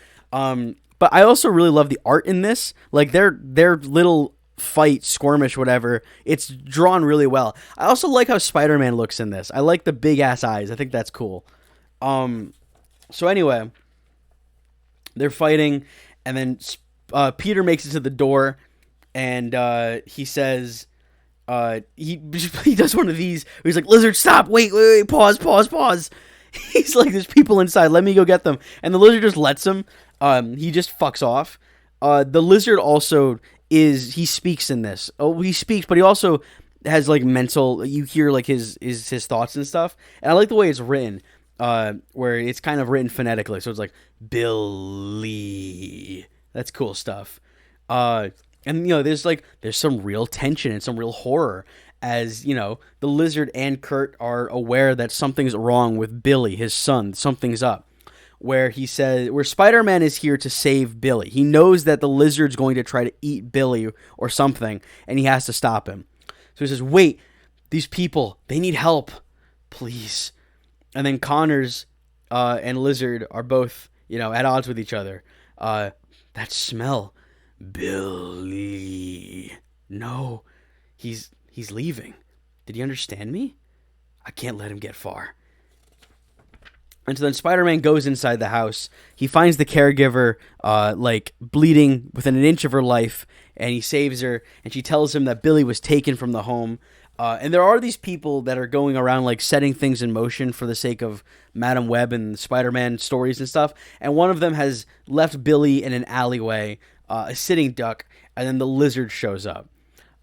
But I also really love the art in this. Like their little fight, skirmish, whatever, it's drawn really well. I also like how Spider-Man looks in this. I like the big ass eyes. I think that's cool. So anyway, they're fighting, and then Peter makes it to the door, and he says, he does one of these where he's like, Lizard, stop, wait, pause. He's like, there's people inside, let me go get them. And the Lizard just lets him. He just fucks off. The Lizard also he speaks in this. Oh, he speaks, but he also has like mental, you hear like his thoughts and stuff. And I like the way it's written, where it's kind of written phonetically. So it's like, Billy. That's cool stuff. And there's some real tension and some real horror as, the Lizard and Kurt are aware that something's wrong with Billy, his son. Something's up. Where Spider-Man is here to save Billy. He knows that the Lizard's going to try to eat Billy or something, and he has to stop him. So he says, wait, these people, they need help. Please. And then Connors and Lizard are both, at odds with each other. That smell. Billy. No. He's leaving. Did he understand me? I can't let him get far. And so then Spider-Man goes inside the house. He finds the caregiver, bleeding within an inch of her life, and he saves her. And she tells him that Billy was taken from the home. And there are these people that are going around, setting things in motion for the sake of Madam Web and Spider-Man stories and stuff. And one of them has left Billy in an alleyway, a sitting duck, and then the Lizard shows up.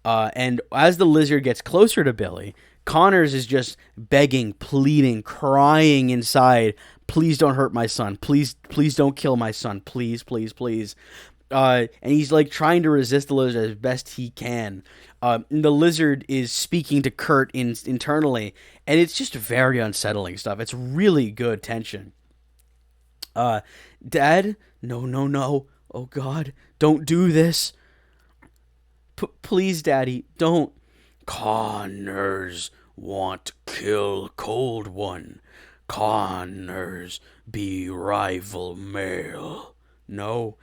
And as the Lizard gets closer to Billy, Connors is just begging, pleading, crying inside. Please don't hurt my son. Please don't kill my son. Please. And he's trying to resist the Lizard as best he can. The Lizard is speaking to Kurt internally, and it's just very unsettling stuff. It's really good tension. Dad? No. Oh, God. Don't do this. Please, Daddy, don't. Connors want kill Cold One. Connors be rival male. No.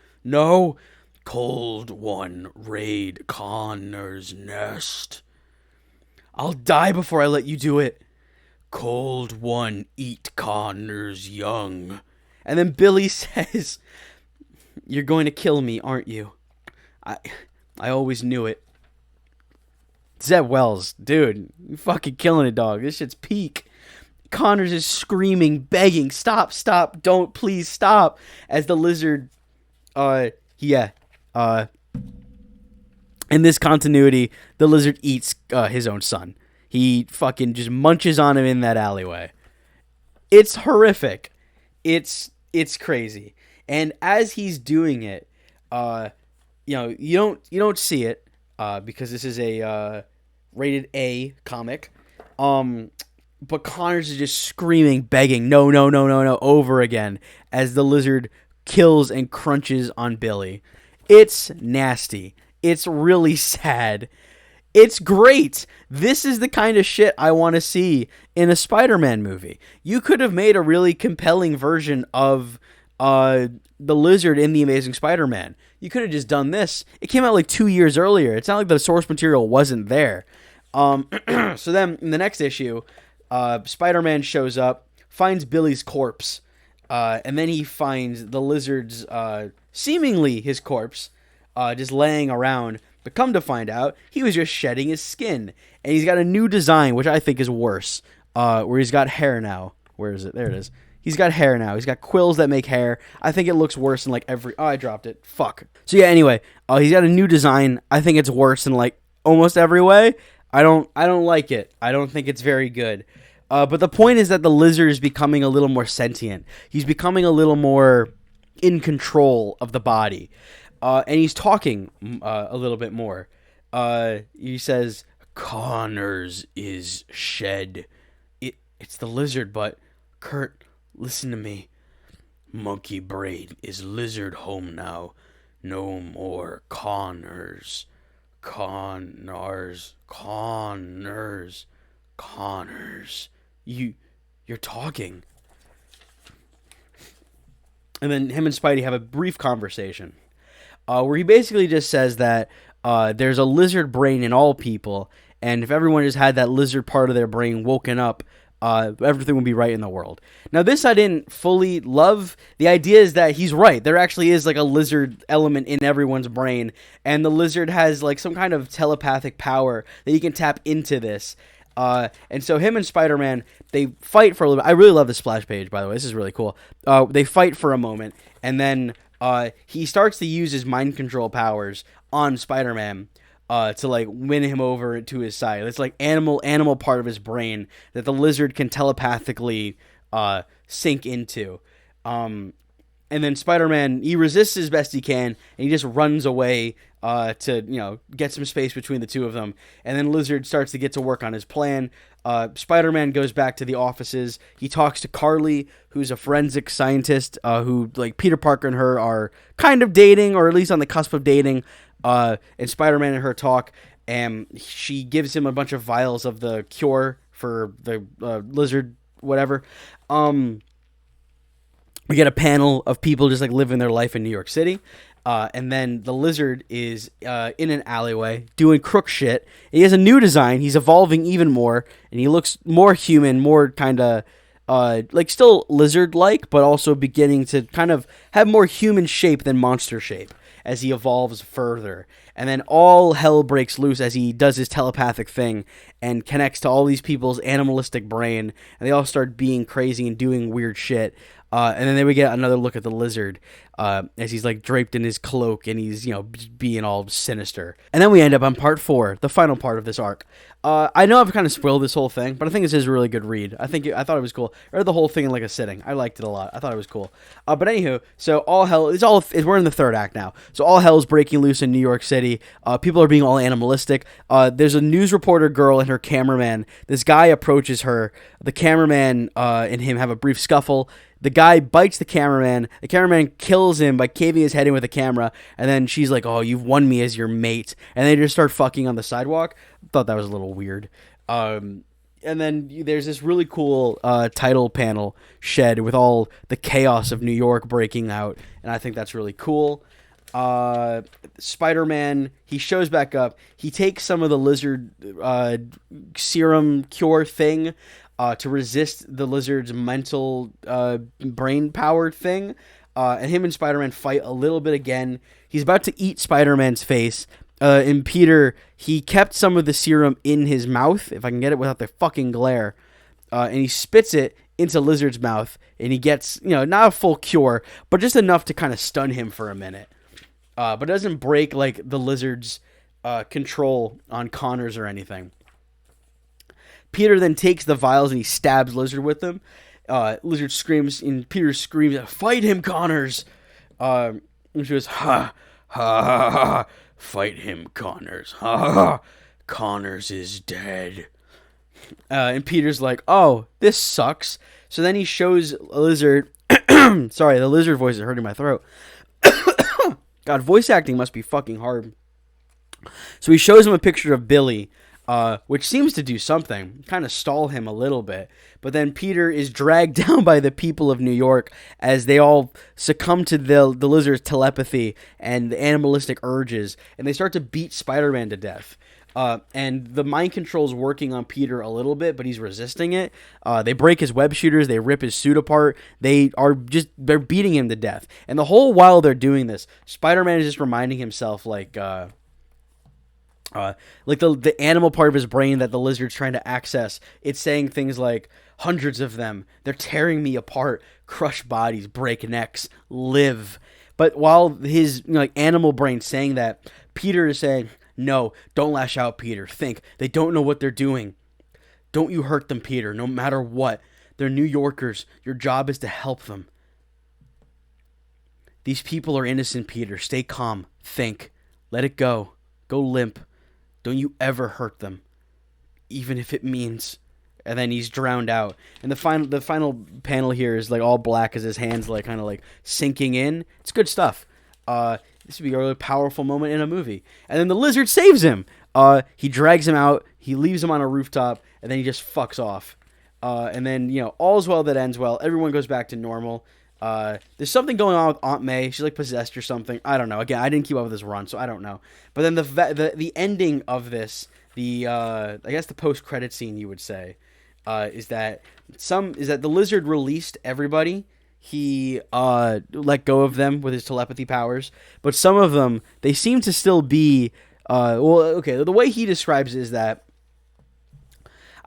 Cold One raid Connors' nest. I'll die before I let you do it. Cold One eat Connors' young. And then Billy says, you're going to kill me, aren't you? I always knew it. Zeb Wells, dude, you fucking killing it, dog. This shit's peak. Connors is screaming, begging, stop, don't, please stop. As the Lizard, in this continuity, the Lizard eats his own son. He fucking just munches on him in that alleyway. It's horrific. It's crazy. And as he's doing it, you don't see it because this is a rated A comic. But Connors is just screaming, begging, no, over again as the Lizard kills and crunches on Billy. It's nasty. It's really sad. It's great. This is the kind of shit I want to see in a Spider-Man movie. You could have made a really compelling version of the Lizard in The Amazing Spider-Man. You could have just done this. It came out 2 years earlier. It's not like the source material wasn't there. So then in the next issue, Spider-Man shows up, finds Billy's corpse, and then he finds the Lizard's, seemingly his corpse, just laying around. But come to find out, he was just shedding his skin. And he's got a new design, which I think is worse, where he's got hair now. Where is it? There it is. He's got hair now. He's got quills that make hair. I think it looks worse in every... Oh, I dropped it. Fuck. So yeah, anyway, he's got a new design. I think it's worse in almost every way. I don't like it. I don't think it's very good. But the point is that the Lizard is becoming a little more sentient. He's becoming a little more in control of the body. And he's talking a little bit more. He says, Connors is shed. It's the Lizard, but Kurt, listen to me. Monkey Brain is Lizard home now. No more Connors. Connors. You're talking. And then him and Spidey have a brief conversation where he basically just says that there's a lizard brain in all people, and if everyone just had that lizard part of their brain woken up, everything would be right in the world. Now, this I didn't fully love. The idea is that he's right. There actually is like a lizard element in everyone's brain, and the lizard has like some kind of telepathic power that you can tap into this. And so him and Spider-Man, they fight for a little bit. I really love the splash page, by the way. This is really cool. They fight for a moment, and then he starts to use his mind control powers on Spider-Man to like win him over to his side. It's like animal part of his brain that the lizard can telepathically sink into. And then Spider-Man, he resists as best he can, and he just runs away to get some space between the two of them. And then Lizard starts to get to work on his plan. Spider-Man goes back to the offices. He talks to Carly, who's a forensic scientist who, like, Peter Parker and her are kind of dating, or at least on the cusp of dating. And Spider-Man and her talk, and she gives him a bunch of vials of the cure for the lizard, whatever. We get a panel of people just like living their life in New York City. And then the lizard is in an alleyway doing crook shit. He has a new design. He's evolving even more. And he looks more human, more kind of like still lizard-like, but also beginning to kind of have more human shape than monster shape as he evolves further. And then all hell breaks loose as he does his telepathic thing and connects to all these people's animalistic brain. And they all start being crazy and doing weird shit. And then we get another look at the lizard as he's like draped in his cloak and he's, being all sinister. And then we end up on part 4, the final part of this arc. I know I've kind of spoiled this whole thing, but I think this is a really good read. I thought it was cool. I read the whole thing in like a sitting. I liked it a lot. I thought it was cool. But anywho, so we're in the third act now. So all hell is breaking loose in New York City. People are being all animalistic. There's a news reporter girl and her cameraman. This guy approaches her. The cameraman and him have a brief scuffle. The guy bites the cameraman. The cameraman kills him by caving his head in with the camera. And then she's like, "Oh, you've won me as your mate." And they just start fucking on the sidewalk. Thought that was a little weird. And then there's this really cool title panel shed with all the chaos of New York breaking out. And I think that's really cool. Spider-Man, he shows back up. He takes some of the lizard serum cure thing to resist the lizard's mental brain powered thing. And him and Spider-Man fight a little bit again. He's about to eat Spider-Man's face. And Peter, he kept some of the serum in his mouth, if I can get it without the fucking glare. And he spits it into Lizard's mouth. And he gets, not a full cure, but just enough to kind of stun him for a minute. But it doesn't break, like, the Lizard's control on Connors or anything. Peter then takes the vials and he stabs Lizard with them. Lizard screams, and Peter screams, "Fight him, Connors!" And she goes, "Ha, ha, ha, ha, fight him, Connors. Ha, ha, ha. Connors is dead." And Peter's like, "Oh, this sucks." So then he shows Lizard, sorry, the lizard voice is hurting my throat. God, voice acting must be fucking hard. So he shows him a picture of Billy, which seems to do something, kind of stall him a little bit. But then Peter is dragged down by the people of New York as they all succumb to the lizard's telepathy and the animalistic urges, and they start to beat Spider-Man to death. And the mind control is working on Peter a little bit, but he's resisting it. They break his web shooters. They rip his suit apart. They're beating him to death. And the whole while they're doing this, Spider-Man is just reminding himself, like the animal part of his brain that the lizard's trying to access. It's saying things like, "Hundreds of them. They're tearing me apart. Crush bodies, break necks, live." But while his animal brain saying that, Peter is saying, "No, don't lash out, Peter. Think. They don't know what they're doing. Don't you hurt them, Peter, no matter what. They're New Yorkers. Your job is to help them. These people are innocent, Peter. Stay calm. Think. Let it go. Go limp. Don't you ever hurt them. Even if it means..." And then he's drowned out. And the final panel here is like all black as his hands like kind of like sinking in. It's good stuff. This would be a really powerful moment in a movie. And then the lizard saves him. He drags him out. He leaves him on a rooftop. And then he just fucks off. And then, all's well that ends well. Everyone goes back to normal. There's something going on with Aunt May. She's like possessed or something. I don't know. Again, I didn't keep up with this run, so I don't know. But then the ending of this, I guess the post credit scene, you would say, is that the lizard released everybody. He let go of them with his telepathy powers, but some of them, they seem to still be. The way he describes it is that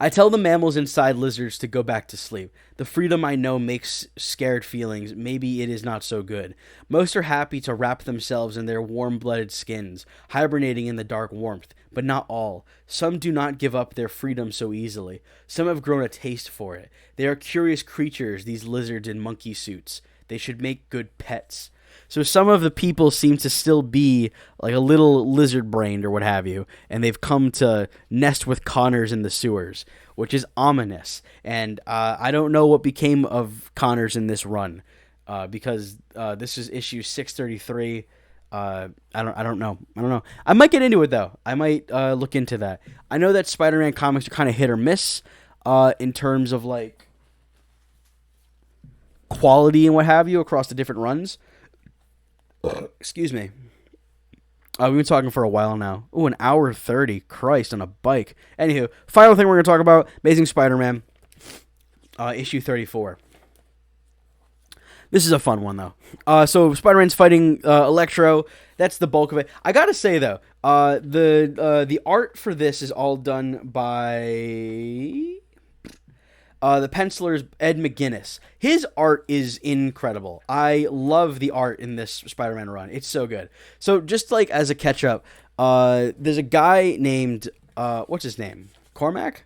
I tell the mammals inside lizards to go back to sleep. The freedom I know makes scared feelings. Maybe it is not so good. Most are happy to wrap themselves in their warm-blooded skins, hibernating in the dark warmth, but not all. Some do not give up their freedom so easily. Some have grown a taste for it. They are curious creatures, these lizards in monkey suits. They should make good pets. So some of the people seem to still be like a little lizard-brained or what have you, and they've come to nest with Connors in the sewers, which is ominous. And I don't know what became of Connors in this run, because this is issue 633. I don't know. I might get into it though. I might look into that. I know that Spider-Man comics are kind of hit or miss in terms of like quality and what have you across the different runs. Excuse me. We've been talking for a while now. Ooh, an hour 30. Christ, on a bike. Anywho, final thing we're going to talk about, Amazing Spider-Man, issue 34. This is a fun one, though. So Spider-Man's fighting Electro. That's the bulk of it. I gotta say, though, the art for this is all done by the penciler's Ed McGuinness. His art is incredible. I love the art in this Spider-Man run. It's so good. So just like as a catch-up, there's a guy named, what's his name? Cormac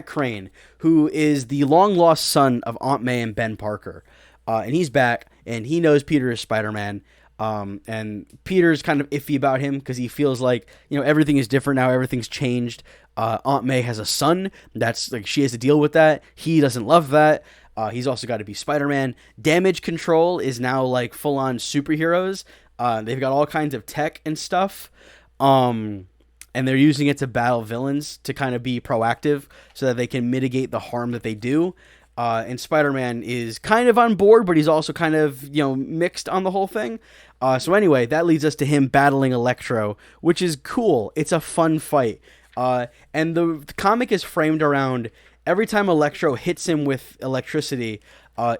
Crane, who is the long-lost son of Aunt May and Ben Parker. And he's back, and he knows Peter is Spider-Man. And Peter's kind of iffy about him because he feels like, everything is different now. Everything's changed. Aunt May has a son. That's like, she has to deal with that. He doesn't love that. He's also got to be Spider-Man. Damage Control is now like full-on superheroes. They've got all kinds of tech and stuff. And they're using it to battle villains to kind of be proactive so that they can mitigate the harm that they do. And Spider-Man is kind of on board, but he's also kind of, mixed on the whole thing. So anyway, that leads us to him battling Electro, which is cool. It's a fun fight. And the comic is framed around every time Electro hits him with electricity,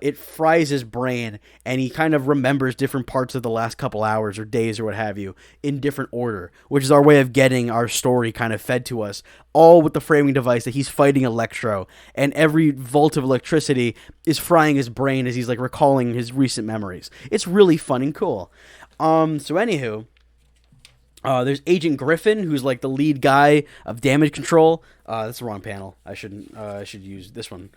it fries his brain, and he kind of remembers different parts of the last couple hours or days or what have you in different order, which is our way of getting our story kind of fed to us, all with the framing device that he's fighting Electro, and every volt of electricity is frying his brain as he's like recalling his recent memories. It's really fun and cool. So anywho, there's Agent Griffin, who's like the lead guy of Damage Control. That's the wrong panel. I should use this one.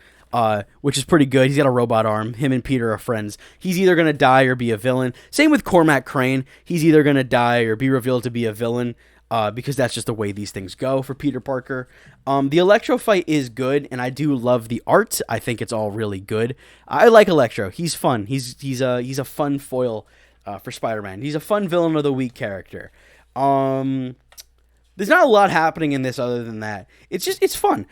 Which is pretty good. He's got a robot arm. Him and Peter are friends. He's either going to die or be a villain. Same with Cormac Crane. He's either going to die or be revealed to be a villain, because that's just the way these things go for Peter Parker. The Electro fight is good, and I do love the art. I think it's all really good. I like Electro. He's fun. He's a fun foil for Spider-Man. He's a fun villain of the week character. There's not a lot happening in this other than that. It's fun,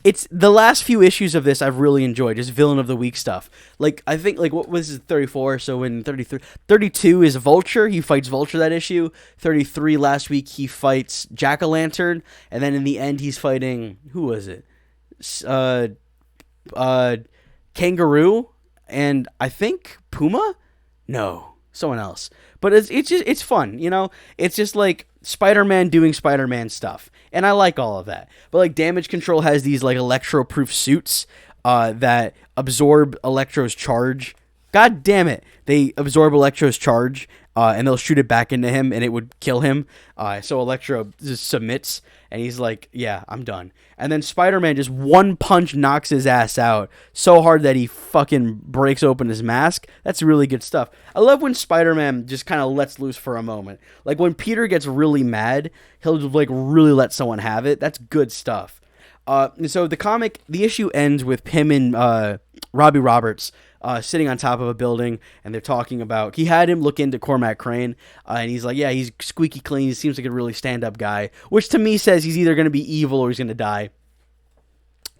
It's the last few issues of this I've really enjoyed, just villain of the week stuff. Like, I think, like, what was it, 34? So in 33, 32 is Vulture. He fights Vulture that issue. 33 last week he fights Jack-o'-lantern, and then in the end he's fighting, who was it? Kangaroo, and I think Puma? No, someone else. But it's fun, It's just like Spider-Man doing Spider-Man stuff, and I like all of that. But like Damage Control has these like Electro-proof suits that absorb Electro's charge. God damn it, they absorb Electro's charge, and they'll shoot it back into him, and it would kill him. So Electro just submits, and he's like, "Yeah, I'm done." And then Spider-Man just one punch knocks his ass out so hard that he fucking breaks open his mask. That's really good stuff. I love when Spider-Man just kind of lets loose for a moment. Like when Peter gets really mad, he'll like really let someone have it. That's good stuff. And so the issue ends with him and Robbie Roberts sitting on top of a building, and they're talking about, he had him look into Cormac Crane, and he's like, yeah, he's squeaky clean, he seems like a really stand-up guy, which to me says he's either going to be evil or he's going to die.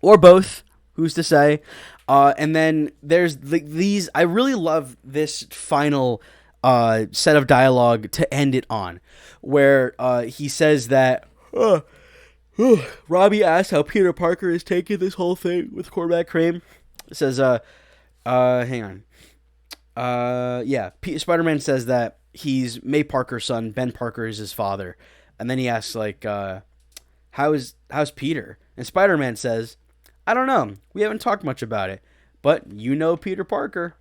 Or both, who's to say. And then there's these. I really love this final set of dialogue to end it on, where he says that Robbie asks how Peter Parker is taking this whole thing with Cormac Crane. It says, hang on. Spider-Man says that he's May Parker's son, Ben Parker is his father. And then he asks, like, how's Peter? And Spider-Man says, I don't know. We haven't talked much about it. But you know Peter Parker.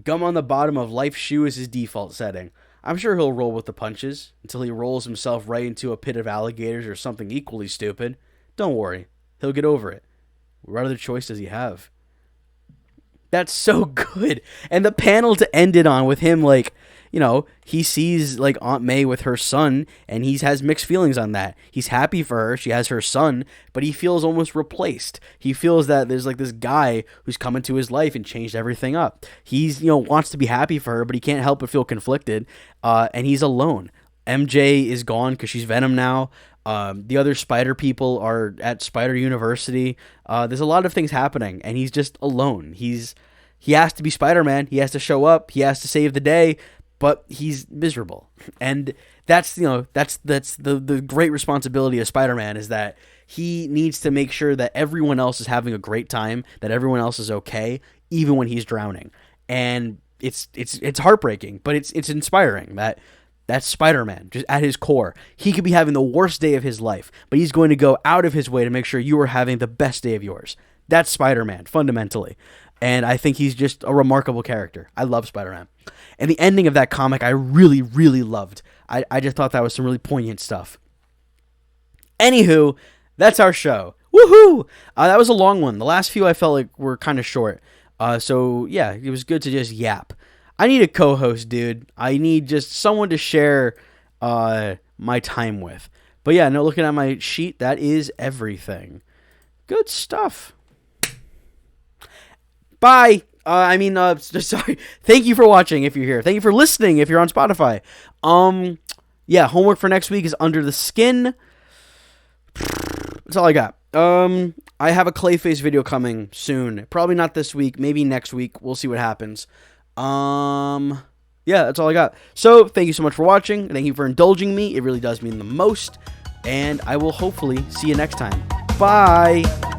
Gum on the bottom of life's shoe is his default setting. I'm sure he'll roll with the punches until he rolls himself right into a pit of alligators or something equally stupid. Don't worry. He'll get over it. What other choice does he have? That's so good. And the panel to end it on with him, like, you know, he sees, like, Aunt May with her son, and he has mixed feelings on that. He's happy for her. She has her son, but he feels almost replaced. He feels that there's, like, this guy who's come into his life and changed everything up. He's, you know, wants to be happy for her, but he can't help but feel conflicted, and he's alone. MJ is gone because she's Venom now. The other Spider people are at Spider University. There's a lot of things happening, and he's just alone. He has to be Spider-Man. He has to show up. He has to save the day, but he's miserable. And that's, you know, that's the great responsibility of Spider-Man, is that he needs to make sure that everyone else is having a great time, that everyone else is okay, even when he's drowning. And it's heartbreaking, but it's inspiring that that's Spider-Man, just at his core. He could be having the worst day of his life, but he's going to go out of his way to make sure you are having the best day of yours. That's Spider-Man, fundamentally. And I think he's just a remarkable character. I love Spider-Man. And the ending of that comic I really, really loved. I just thought that was some really poignant stuff. Anywho, that's our show. Woohoo! That was a long one. The last few I felt like were kind of short. So, yeah, it was good to just yap. I need a co-host, dude. I need just someone to share my time with. But yeah, no, looking at my sheet, that is everything. Good stuff. Bye. Sorry. Thank you for watching if you're here. Thank you for listening if you're on Spotify. Yeah, homework for next week is Under the Skin. That's all I got. I have a Clayface video coming soon. Probably not this week. Maybe next week. We'll see what happens. Yeah, that's all I got. So, thank you so much for watching. Thank you for indulging me. It really does mean the most. And I will hopefully see you next time. Bye.